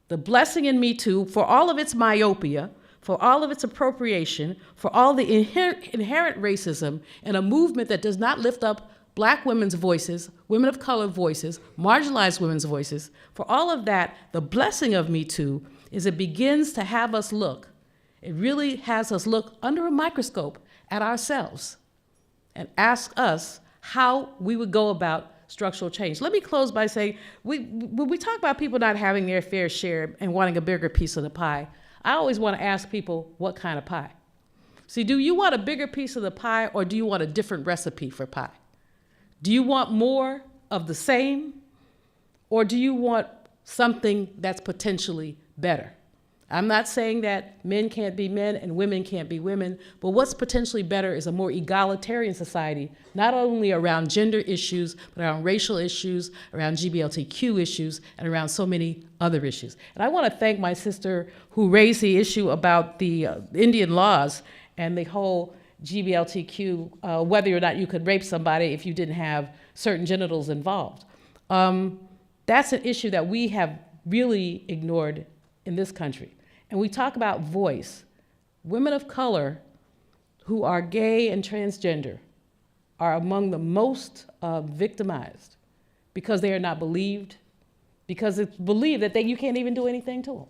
The blessing in Me Too, for all of its myopia, for all of its appropriation, for all the inherent racism in a movement that does not lift up Black women's voices, women of color voices, marginalized women's voices. For all of that, the blessing of Me Too is it begins to have us look. It really has us look under a microscope at ourselves and ask us how we would go about structural change. Let me close by saying, when we talk about people not having their fair share and wanting a bigger piece of the pie, I always want to ask people, what kind of pie? See, do you want a bigger piece of the pie, or do you want a different recipe for pie? Do you want more of the same, or do you want something that's potentially better? I'm not saying that men can't be men and women can't be women, but what's potentially better is a more egalitarian society, not only around gender issues, but around racial issues, around GBLTQ issues, and around so many other issues. And I want to thank my sister who raised the issue about the Indian laws and the whole GBLTQ, whether or not you could rape somebody if you didn't have certain genitals involved. That's an issue that we have really ignored in this country. And we talk about voice. Women of color who are gay and transgender are among the most victimized because they are not believed, because it's believed that you can't even do anything to them.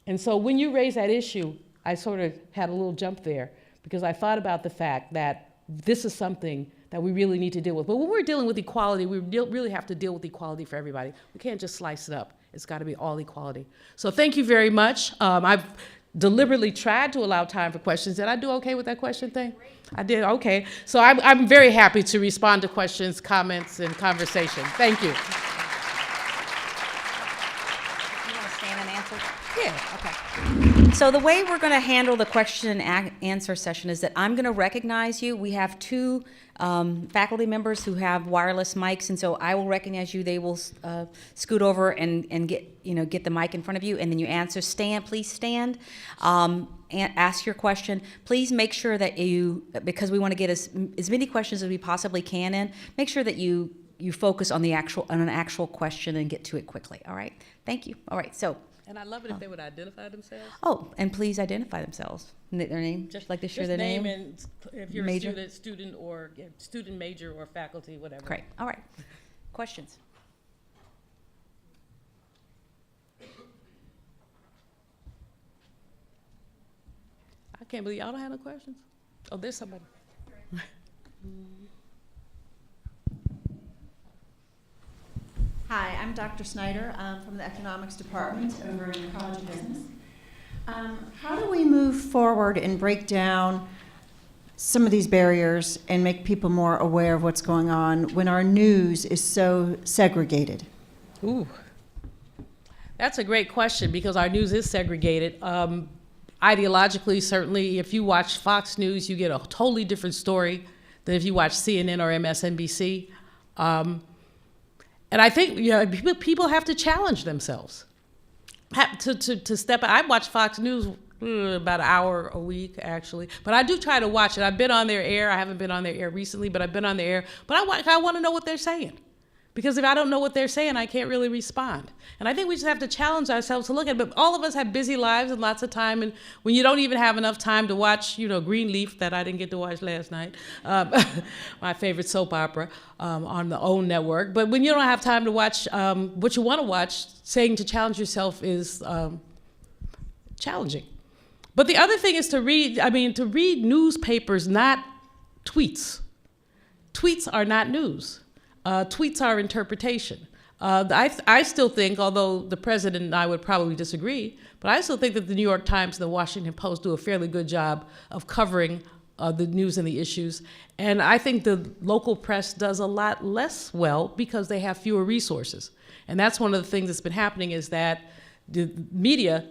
And so when you raise that issue, I sort of had a little jump there because I thought about the fact that this is something that we really need to deal with. But when we're dealing with equality, we really have to deal with equality for everybody. We can't just slice it up. It's got to be all equality. So thank you very much. I've deliberately tried to allow time for questions. Did I do okay with that question thing? I did, okay. So I'm very happy to respond to questions, comments, and conversation. Thank you. You want to stand and answer? Yeah. Okay. So the way we're going to handle the question and answer session is that I'm going to recognize you. We have two faculty members who have wireless mics, and so I will recognize you. They will scoot over and get the mic in front of you, and then you answer. Please stand. And ask your question. Please make sure that because we want to get as many questions as we possibly can in, make sure that you focus on an actual question and get to it quickly. All right. Thank you. All right. So. And I'd love it if they would identify themselves. Oh, and please identify themselves. Their name, just like to share their name. And if you're major. a student or student major or faculty, whatever. Great. All right. Questions? I can't believe y'all don't have no questions. Oh, there's somebody. Hi, I'm Dr. Snyder from the economics department over in the College of Business. How do we move forward and break down some of these barriers and make people more aware of what's going on when our news is so segregated? Ooh, that's a great question because our news is segregated. Ideologically, certainly, if you watch Fox News, you get a totally different story than if you watch CNN or MSNBC. And I think people have to challenge themselves. To step out. I watch Fox News about an hour a week, actually. But I do try to watch it. I've been on their air. I haven't been on their air recently, but I've been on their air. But I want to know what they're saying. Because if I don't know what they're saying, I can't really respond. And I think we just have to challenge ourselves to look at it. But all of us have busy lives and lots of time. And when you don't even have enough time to watch, Greenleaf, that I didn't get to watch last night, my favorite soap opera on the OWN network. But when you don't have time to watch what you want to watch, saying to challenge yourself is challenging. But the other thing is to read newspapers, not tweets. Tweets are not news. Tweets are interpretation. I still think, although the president and I would probably disagree, but I still think that the New York Times and the Washington Post do a fairly good job of covering the news and the issues. And I think the local press does a lot less well because they have fewer resources. And that's one of the things that's been happening is that the media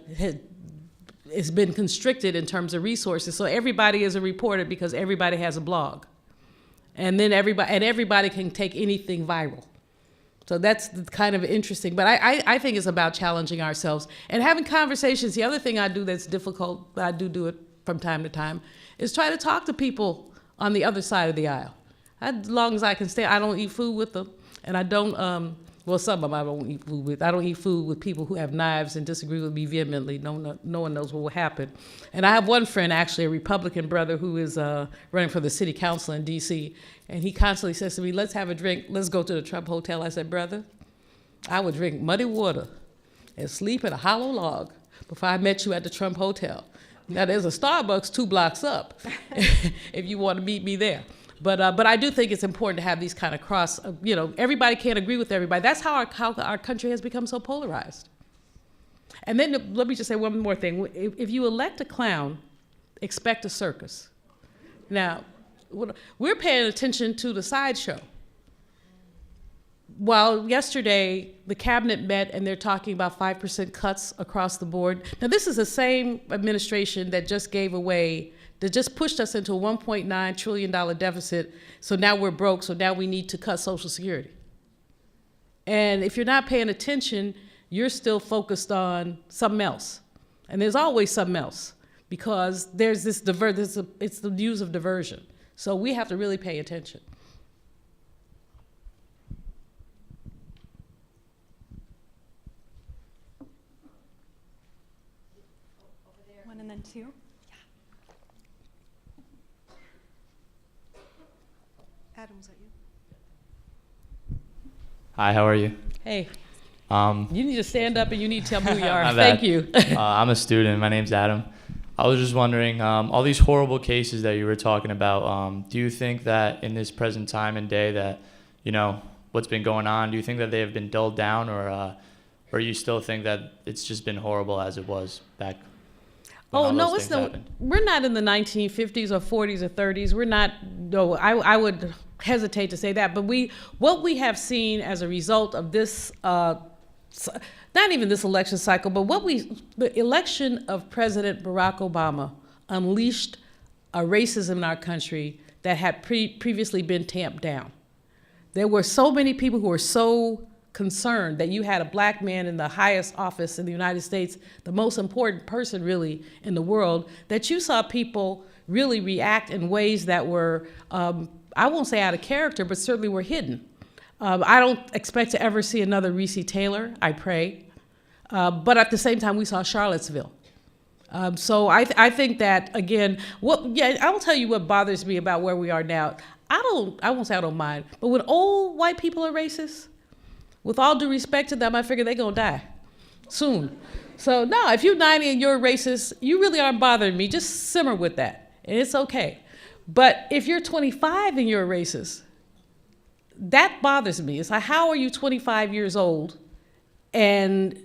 has been constricted in terms of resources. So everybody is a reporter because everybody has a blog. And then everybody can take anything viral. So that's kind of interesting. But I think it's about challenging ourselves and having conversations. The other thing I do that's difficult, but I do it from time to time, is try to talk to people on the other side of the aisle. As long as I can stay, I don't eat food with them, and I don't Well, some of them I don't eat food with. I don't eat food with people who have knives and disagree with me vehemently. No one knows what will happen. And I have one friend, actually, a Republican brother, who is running for the city council in D.C., and he constantly says to me, let's have a drink, let's go to the Trump Hotel. I said, brother, I would drink muddy water and sleep in a hollow log before I met you at the Trump Hotel. Now, there's a Starbucks 2 blocks up if you want to meet me there. But I do think it's important to have these kind of everybody can't agree with everybody. That's how our country has become so polarized. And then let me just say one more thing. If you elect a clown, expect a circus. Now, we're paying attention to the sideshow. While yesterday the cabinet met and they're talking about 5% cuts across the board. Now, this is the same administration that just pushed us into a $1.9 trillion deficit. So now we're broke, so now we need to cut Social Security. And if you're not paying attention, you're still focused on something else. And there's always something else, because there's this it's the use of diversion. So we have to really pay attention. One and then two. Adam, was that you? Hi, how are you? Hey, you need to stand up and you need to tell me who you are. My Thank bad. you. I'm a student. My name's Adam. I was just wondering, all these horrible cases that you were talking about, do you think that in this present time and day that, what's been going on, do you think that they have been dulled down, or you still think that it's just been horrible as it was back when all those things happened? We're not in the 1950s or 40s or 30s. We're not, no, I would hesitate to say that, but what we have seen as a result of this, not even this election cycle, but the election of President Barack Obama unleashed a racism in our country that had previously been tamped down. There were so many people who were so concerned that you had a black man in the highest office in the United States, the most important person really in the world, that you saw people really react in ways that were, I won't say out of character, but certainly were hidden. I don't expect to ever see another Recy Taylor, I pray. But at the same time, we saw Charlottesville. So I think that, again, I will tell you what bothers me about where we are now. I won't say I don't mind, but when old white people are racist, with all due respect to them, I figure they're gonna die soon. So no, if you're 90 and you're a racist, you really aren't bothering me. Just simmer with that, and it's okay. But if you're 25 and you're a racist, that bothers me. It's like, how are you 25 years old and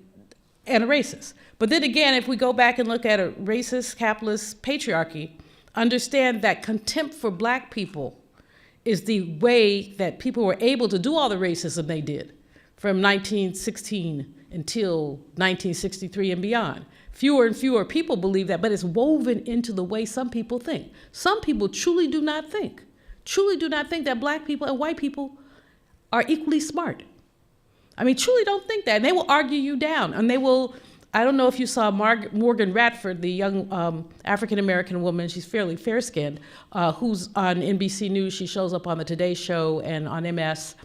a racist? But then again, if we go back and look at a racist, capitalist patriarchy, understand that contempt for black people is the way that people were able to do all the racism they did from 1916 until 1963 and beyond. Fewer and fewer people believe that, but it's woven into the way some people think. Some people truly do not think that black people and white people are equally smart. I mean, truly don't think that. And they will argue you down. And they will, I don't know if you saw Morgan Radford, the young African-American woman, she's fairly fair-skinned, who's on NBC News. She shows up on the Today Show and on MS.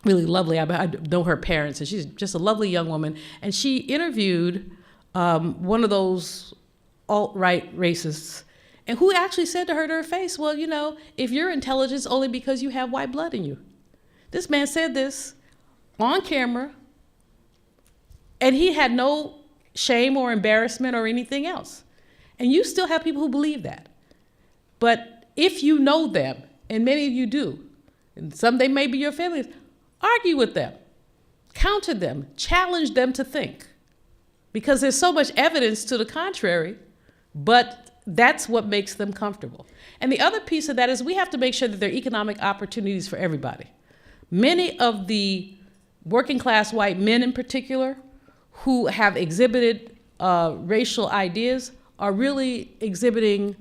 Really lovely. I know her parents, and she's just a lovely young woman. And she interviewed one of those alt-right racists, and who actually said to her face, well, if you're intelligent, it's only because you have white blood in you. This man said this on camera, and he had no shame or embarrassment or anything else. And you still have people who believe that. But if you know them, and many of you do, and some they may be your families, argue with them, counter them, challenge them to think. Because there's so much evidence to the contrary, but that's what makes them comfortable. And the other piece of that is we have to make sure that there are economic opportunities for everybody. Many of the working class white men in particular who have exhibited racial ideas are really exhibiting,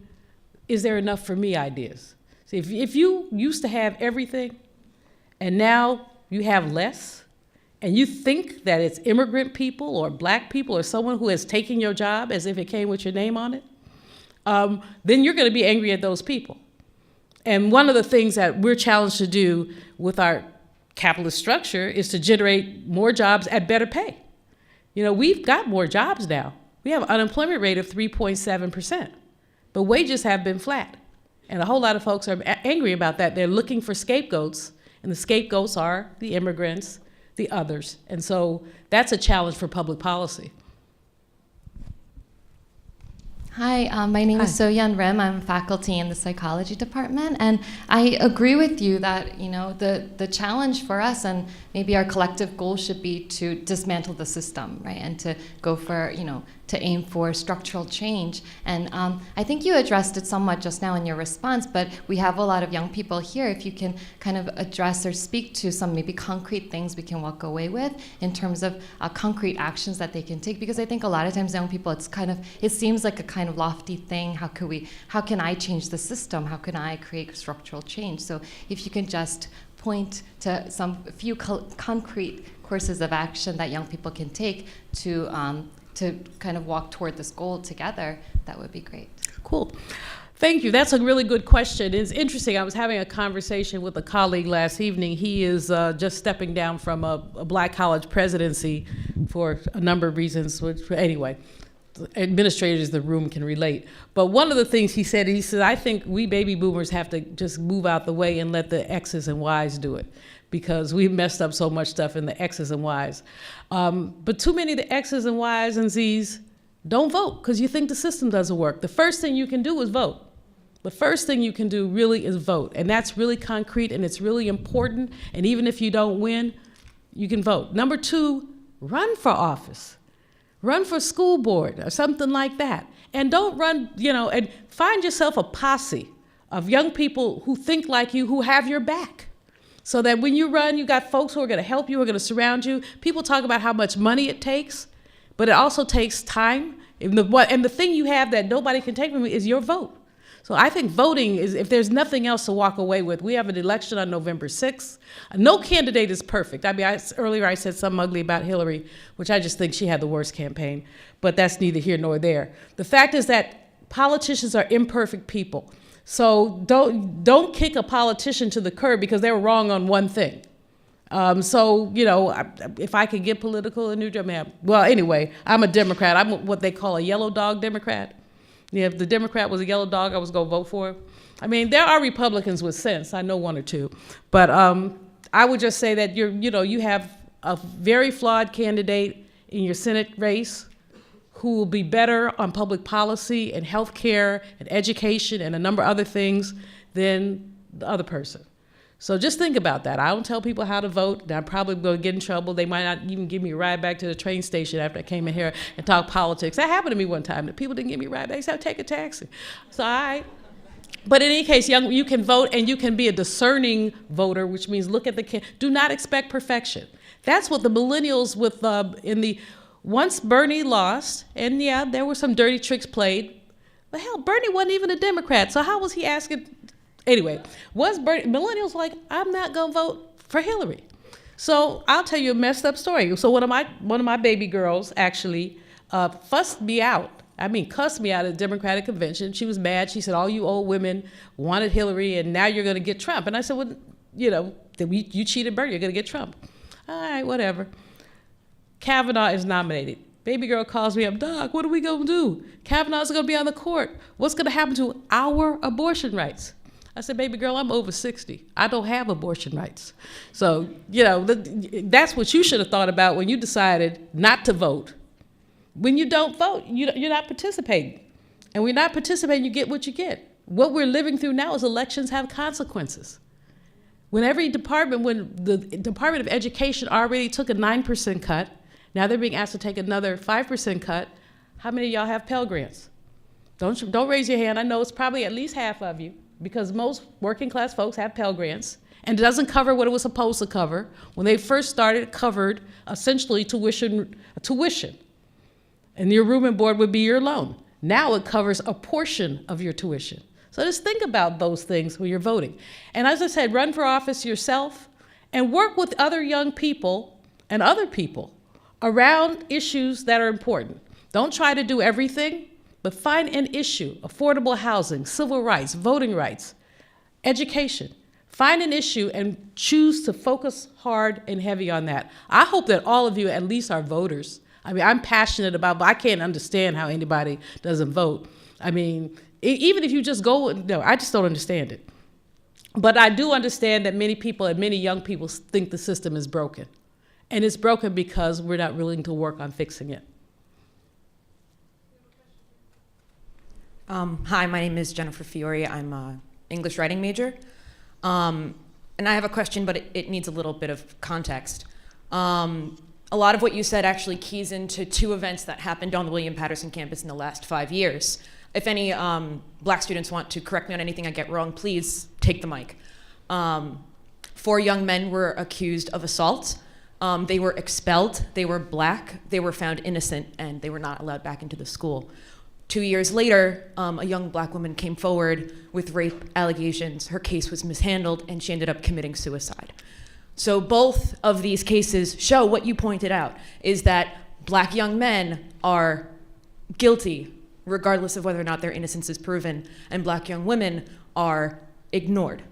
is there enough for me ideas. See, if you used to have everything and now you have less, and you think that it's immigrant people or black people or someone who has taken your job as if it came with your name on it, then you're going to be angry at those people. And one of the things that we're challenged to do with our capitalist structure is to generate more jobs at better pay. You know, we've got more jobs now. We have an unemployment rate of 3.7%, but wages have been flat. And a whole lot of folks are angry about that. They're looking for scapegoats, and the scapegoats are the immigrants, the others. And so that's a challenge for public policy. Hi, my name is So-Yeon Rim. I'm faculty in the psychology department, and I agree with you that, you know, the challenge for us and maybe our collective goal should be to dismantle the system, right, and to go for, you know, to aim for structural change. And I think you addressed it somewhat just now in your response, but we have a lot of young people here. If you can kind of address or speak to some maybe concrete things we can walk away with in terms of concrete actions that they can take, because I think a lot of times young people, it seems like a kind of lofty thing. How can I change the system? How can I create structural change? So if you can just point to a few concrete courses of action that young people can take to kind of walk toward this goal together, that would be great. Cool. Thank you. That's a really good question. It's interesting. I was having a conversation with a colleague last evening. He is just stepping down from a black college presidency for a number of reasons. Which, anyway, administrators in the room can relate. But one of the things he said, I think we baby boomers have to just move out the way and let the X's and Y's do it, because we've messed up so much stuff in the X's and Y's. But too many of the X's and Y's and Z's don't vote because you think the system doesn't work. The first thing you can do is vote. The first thing you can do really is vote. And that's really concrete and it's really important. And even if you don't win, you can vote. Number two, run for office. Run for school board or something like that. And don't run, and find yourself a posse of young people who think like you, who have your back. So that when you run, you got folks who are going to help you, who are going to surround you. People talk about how much money it takes, but it also takes time. And the thing you have that nobody can take from you is your vote. So I think voting is, if there's nothing else to walk away with, we have an election on November 6th. No candidate is perfect. I mean, earlier I said something ugly about Hillary, which I just think she had the worst campaign, but that's neither here nor there. The fact is that politicians are imperfect people. So don't kick a politician to the curb because they were wrong on one thing. If I could get political in New Jersey, well, anyway, I'm a Democrat. I'm what they call a yellow dog Democrat. Yeah, if the Democrat was a yellow dog, I was going to vote for him. I mean, there are Republicans with sense. I know one or two. But I would just say that you have a very flawed candidate in your Senate race who will be better on public policy and health care and education and a number of other things than the other person. So just think about that. I don't tell people how to vote. I'm probably going to get in trouble. They might not even give me a ride back to the train station after I came in here and talked politics. That happened to me one time. The people didn't give me a ride back. They said, take a taxi. So all right. But in any case, you can vote and you can be a discerning voter, which means look at do not expect perfection. That's what the millennials once Bernie lost, and yeah, there were some dirty tricks played. But hell, Bernie wasn't even a Democrat, so how was he asking? Anyway, millennials like, I'm not gonna vote for Hillary. So I'll tell you a messed up story. So one of my baby girls actually cussed me out at the Democratic convention. She was mad. She said, all you old women wanted Hillary and now you're gonna get Trump. And I said, well, you cheated Bernie, you're gonna get Trump. All right, whatever. Kavanaugh is nominated. Baby girl calls me up, Doc, what are we gonna do? Kavanaugh's gonna be on the court. What's gonna happen to our abortion rights? I said, baby girl, I'm over 60. I don't have abortion rights. So, that's what you should have thought about when you decided not to vote. When you don't vote, you're not participating. And when you're not participating, you get what you get. What we're living through now is elections have consequences. When the Department of Education already took a 9% cut, now they're being asked to take another 5% cut. How many of y'all have Pell Grants? Don't raise your hand. I know it's probably at least half of you, because most working class folks have Pell Grants, and it doesn't cover what it was supposed to cover. When they first started, it covered essentially tuition, and your room and board would be your loan. Now it covers a portion of your tuition. So just think about those things when you're voting. And as I said, run for office yourself and work with other young people and other people around issues that are important. Don't try to do everything, but find an issue: affordable housing, civil rights, voting rights, education. Find an issue and choose to focus hard and heavy on that. I hope that all of you at least are voters. I mean, I'm passionate about, but I can't understand how anybody doesn't vote. I mean, even if you just go, no, I just don't understand it. But I do understand that many people and many young people think the system is broken. And it's broken because we're not willing to work on fixing it. Hi, my name is Jennifer Fiore. I'm an English writing major. And I have a question, but it needs a little bit of context. A lot of what you said actually keys into two events that happened on the William Paterson campus in the last 5 years. If any black students want to correct me on anything I get wrong, please take the mic. 4 young men were accused of assault. They were expelled, they were black, they were found innocent, and they were not allowed back into the school. 2 years later, a young black woman came forward with rape allegations. Her case was mishandled, and she ended up committing suicide. So both of these cases show what you pointed out, is that black young men are guilty, regardless of whether or not their innocence is proven, and black young women are ignored.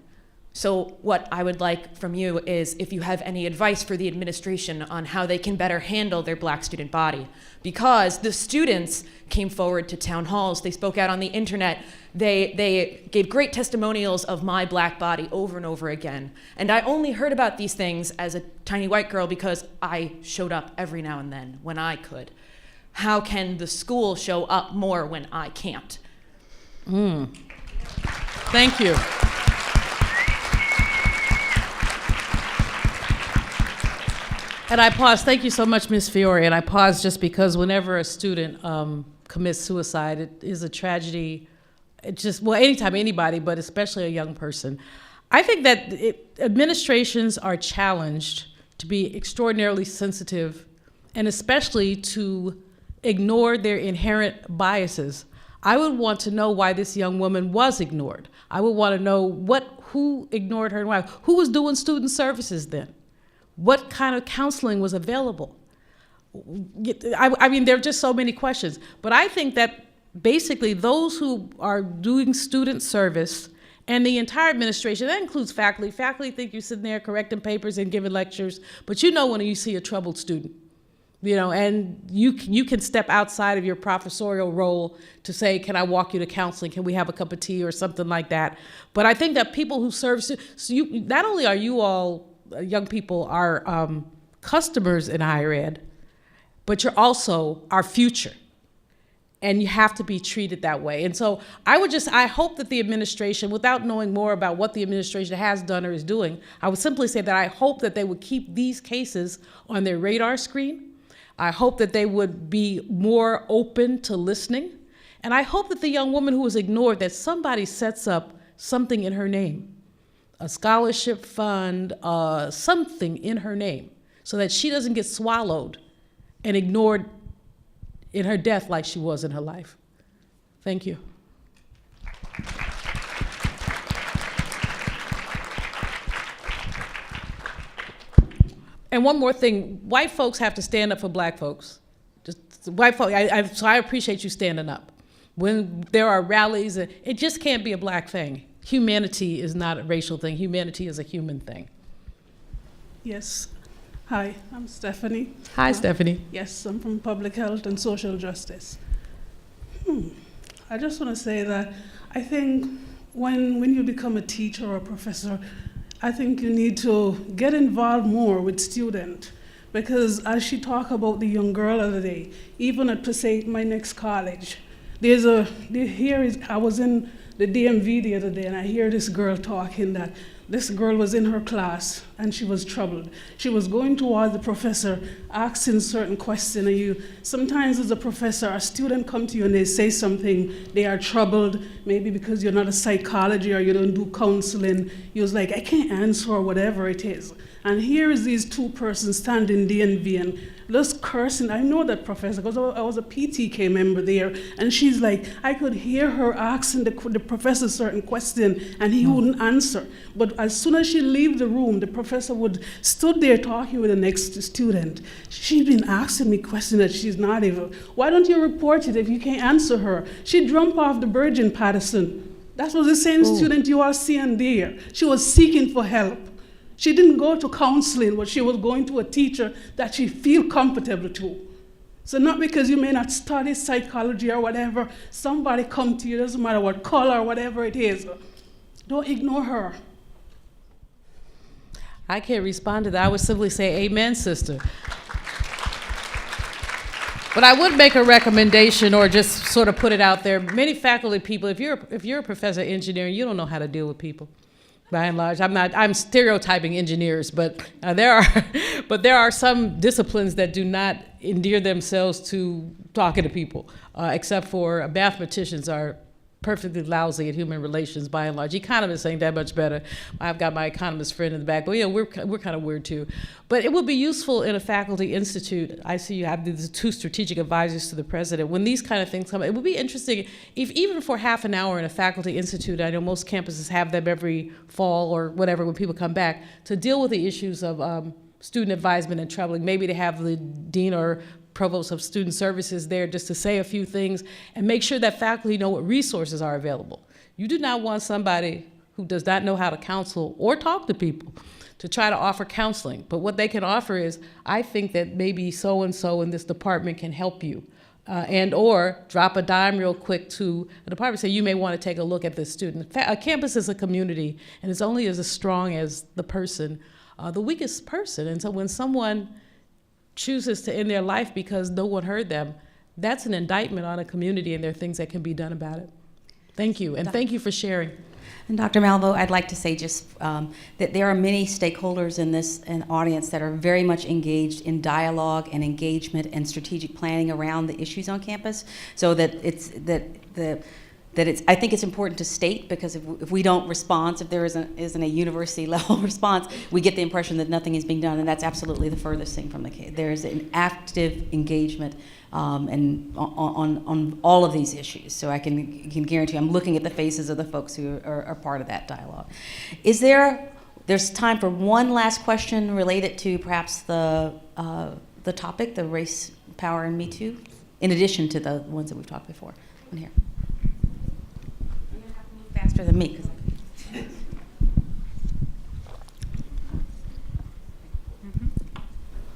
So what I would like from you is if you have any advice for the administration on how they can better handle their black student body. Because the students came forward to town halls, they spoke out on the internet, they gave great testimonials of my black body over and over again. And I only heard about these things as a tiny white girl because I showed up every now and then when I could. How can the school show up more when I can't? Thank you. And I pause, thank you so much, Ms. Fiore, and I pause just because whenever a student commits suicide, it is a tragedy. It just, well, anytime anybody, but especially a young person. I think that administrations are challenged to be extraordinarily sensitive and especially to ignore their inherent biases. I would want to know why this young woman was ignored. I would want to know who ignored her and why. Who was doing student services then? What kind of counseling was available? I mean, there are just so many questions. But I think that basically those who are doing student service and the entire administration, that includes faculty. Faculty think you're sitting there correcting papers and giving lectures, but you know when you see a troubled student, you know, and you can step outside of your professorial role to say, can I walk you to counseling? Can we have a cup of tea or something like that? But I think that people who serve, so not only are you all, young people, are customers in higher ed, but you're also our future. And you have to be treated that way. And so I hope that the administration, without knowing more about what the administration has done or is doing, I would simply say that I hope that they would keep these cases on their radar screen. I hope that they would be more open to listening. And I hope that the young woman who was ignored, that somebody sets up something in her name, a scholarship fund, something in her name, so that she doesn't get swallowed and ignored in her death like she was in her life. Thank you. And one more thing, white folks have to stand up for black folks. Just white folks, so I appreciate you standing up. When there are rallies, it just can't be a black thing. Humanity is not a racial thing. Humanity is a human thing. Yes. Hi, I'm Stephanie. Hi, Stephanie. Yes, I'm from Public Health and Social Justice. I just want to say that I think when you become a teacher or a professor, I think you need to get involved more with students. Because as she talked about the young girl the other day, even at Passaic, my next college, I was in the DMV the other day and I hear this girl talking that this girl was in her class and she was troubled. She was going towards the professor, asking certain questions. And sometimes as a professor, a student come to you and they say something, they are troubled, maybe because you're not a psychology or you don't do counseling. You was like, I can't answer or whatever it is. And here is these two persons standing DMV and just cursing. I know that professor because I was a PTK member there. And she's like, I could hear her asking the professor certain question and he wouldn't answer. But as soon as she leave the room, the professor would stood there talking with the next student. She's been asking me questions that she's not even. Why don't you report it if you can't answer her? She jumped off the bridge in Paterson. That was the same student you are seeing there. She was seeking for help. She didn't go to counseling, but she was going to a teacher that she feel comfortable to. So not because you may not study psychology or whatever, somebody come to you, doesn't matter what color or whatever it is. Don't ignore her. I can't respond to that. I would simply say, amen, sister. But I would make a recommendation, or just sort of put it out there. Many faculty people, if you're a professor of engineering, you don't know how to deal with people. By and large, I'm stereotyping engineers, but there are some disciplines that do not endear themselves to talking to people, except for mathematicians are perfectly lousy at human relations by and large. Economists ain't that much better. I've got my economist friend in the back, but yeah, we're kind of weird too. But it would be useful in a faculty institute. I see you have these 2 strategic advisors to the president. When these kind of things come, it would be interesting if even for half an hour in a faculty institute, I know most campuses have them every fall or whatever when people come back, to deal with the issues of student advisement and troubling. Maybe to have the dean or provost of student services there just to say a few things and make sure that faculty know what resources are available. You do not want somebody who does not know how to counsel or talk to people to try to offer counseling. But what they can offer is, I think that maybe so-and-so in this department can help you. And or drop a dime real quick to a department, say you may want to take a look at this student. A campus is a community, and it's only as strong as the person, the weakest person. And so when someone chooses to end their life because no one heard them, that's an indictment on a community, and there are things that can be done about it. Thank you, and thank you for sharing. And Dr. Malveaux, I'd like to say just that there are many stakeholders in this audience that are very much engaged in dialogue and engagement and strategic planning around the issues on campus, so that I think it's important to state, because if we don't respond, if there isn't a university level response, we get the impression that nothing is being done, and that's absolutely the furthest thing from the case. There is an active engagement and on all of these issues. So I can guarantee I'm looking at the faces of the folks who are part of that dialogue. There's time for one last question related to perhaps the topic, the race, power, and Metoo, in addition to the ones that we've talked before. One here. Faster than me.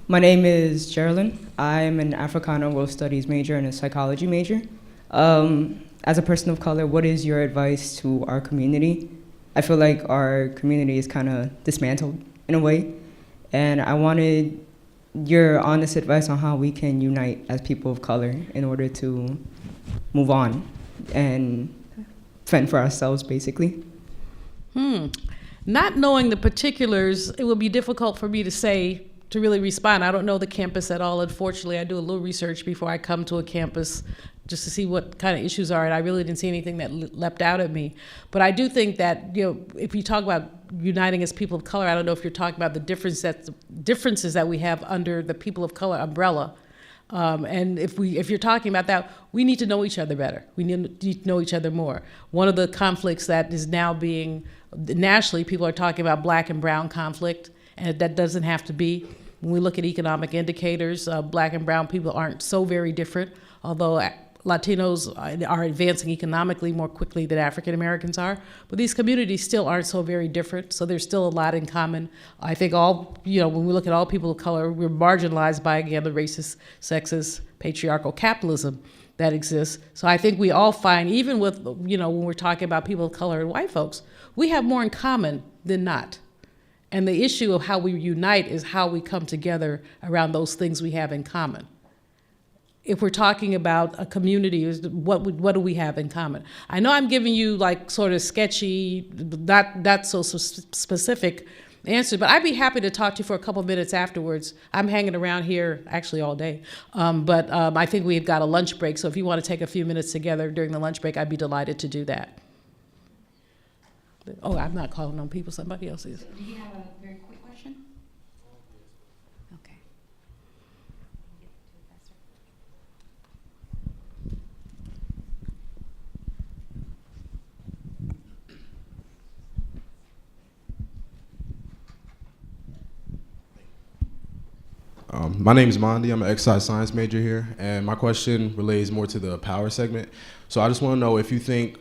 My name is Geraldine. I'm an Africana World Studies major and a psychology major. As a person of color, what is your advice to our community? I feel like our community is kind of dismantled in a way, and I wanted your honest advice on how we can unite as people of color in order to move on and fend for ourselves, basically. Not knowing the particulars, it would be difficult for me to really respond. I don't know the campus at all. Unfortunately, I do a little research before I come to a campus just to see what kind of issues are, and I really didn't see anything that leapt out at me. But I do think that, if you talk about uniting as people of color, I don't know if you're talking about the differences that we have under the people of color umbrella. And if you're talking about that, we need to know each other better. We need to know each other more. One of the conflicts that is now being, nationally, people are talking about black and brown conflict, and that doesn't have to be. When we look at economic indicators, black and brown people aren't so very different, although Latinos are advancing economically more quickly than African Americans are, but these communities still aren't so very different, so there's still a lot in common. I think when we look at all people of color, we're marginalized by, again, the racist, sexist, patriarchal capitalism that exists. So I think we all find, even with, when we're talking about people of color and white folks, we have more in common than not. And the issue of how we unite is how we come together around those things we have in common. If we're talking about a community, what do we have in common? I know I'm giving you sort of sketchy, not so specific answer, but I'd be happy to talk to you for a couple of minutes afterwards. I'm hanging around here actually all day, but I think we've got a lunch break, so if you want to take a few minutes together during the lunch break, I'd be delighted to do that. Oh, I'm not calling on people, somebody else is. Do you have a very quick question? Okay. My name is Mondi. I'm an exercise science major here, and my question relates more to the power segment. So I just want to know if you think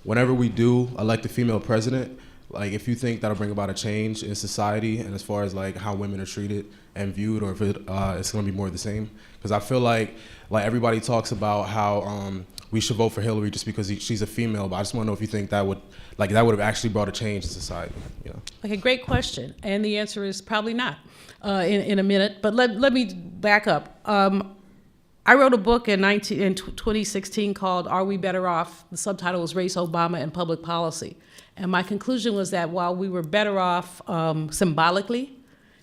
whenever we do elect a female president, like if you think that'll bring about a change in society and as far as like how women are treated and viewed, or if it's going to be more of the same. Because I feel like everybody talks about how we should vote for Hillary just because she's a female, but I just want to know if you think that would have actually brought a change in society. You know? Okay, great question. And the answer is probably not in a minute, but let me back up. I wrote a book in 2016 called Are We Better Off? The subtitle was Race, Obama, and Public Policy. And my conclusion was that while we were better off symbolically,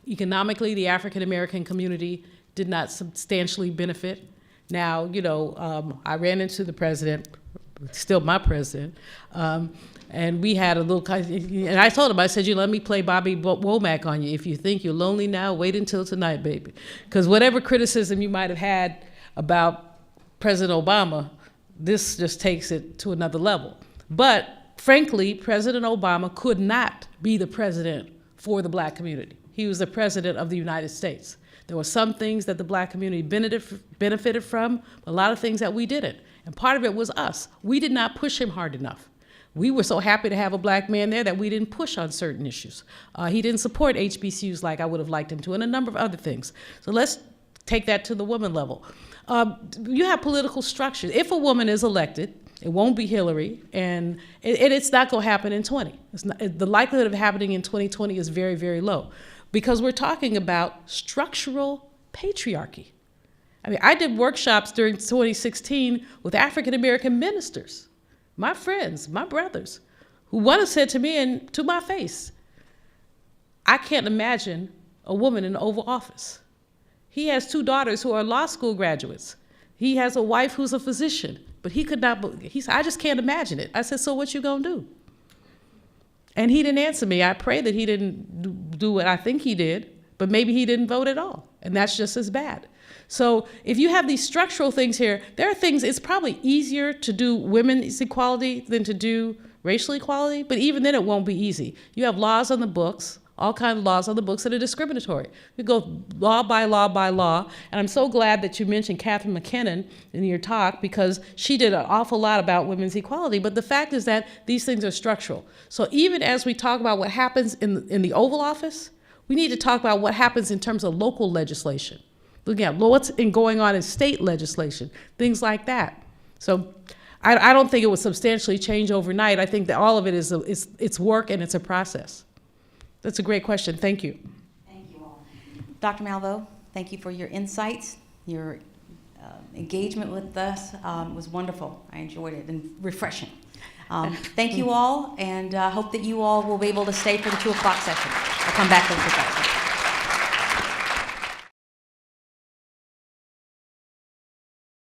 economically, the African American community did not substantially benefit. Now, I ran into the president, still my president, and we had a little, and I told him, I said, let me play Bobby Womack on you. If you think you're lonely now, wait until tonight, baby. Because whatever criticism you might have had about President Obama, this just takes it to another level. But frankly, President Obama could not be the president for the black community. He was the president of the United States. There were some things that the black community benefited from, a lot of things that we didn't. And part of it was us. We did not push him hard enough. We were so happy to have a black man there that we didn't push on certain issues. He didn't support HBCUs like I would have liked him to, and a number of other things. So let's take that to the woman level. You have political structures. If a woman is elected, it won't be Hillary, and it's not going to happen in 20. The likelihood of happening in 2020 is very, very low, because we're talking about structural patriarchy. I mean, I did workshops during 2016 with African American ministers, my friends, my brothers, who one said to me and to my face, I can't imagine a woman in the Oval Office. He has 2 daughters who are law school graduates. He has a wife who's a physician, but he could not, he said, I just can't imagine it. I said, so what you gonna do? And he didn't answer me. I pray that he didn't do what I think he did, but maybe he didn't vote at all, and that's just as bad. So if you have these structural things here, there are things, it's probably easier to do women's equality than to do racial equality, but even then it won't be easy. You have laws on the books, all kinds of laws on the books that are discriminatory. You go law by law by law, and I'm so glad that you mentioned Catherine McKinnon in your talk, because she did an awful lot about women's equality, but the fact is that these things are structural. So even as we talk about what happens in the Oval Office, we need to talk about what happens in terms of local legislation. Looking at what's going on in state legislation, things like that. So I don't think it would substantially change overnight. I think that all of it is it's work and it's a process. That's a great question. Thank you. Thank you all. Dr. Malveaux, thank you for your insights. Your engagement with us was wonderful. I enjoyed it and refreshing. Thank you all, and hope that you all will be able to stay for the 2 o'clock session. I'll come back later.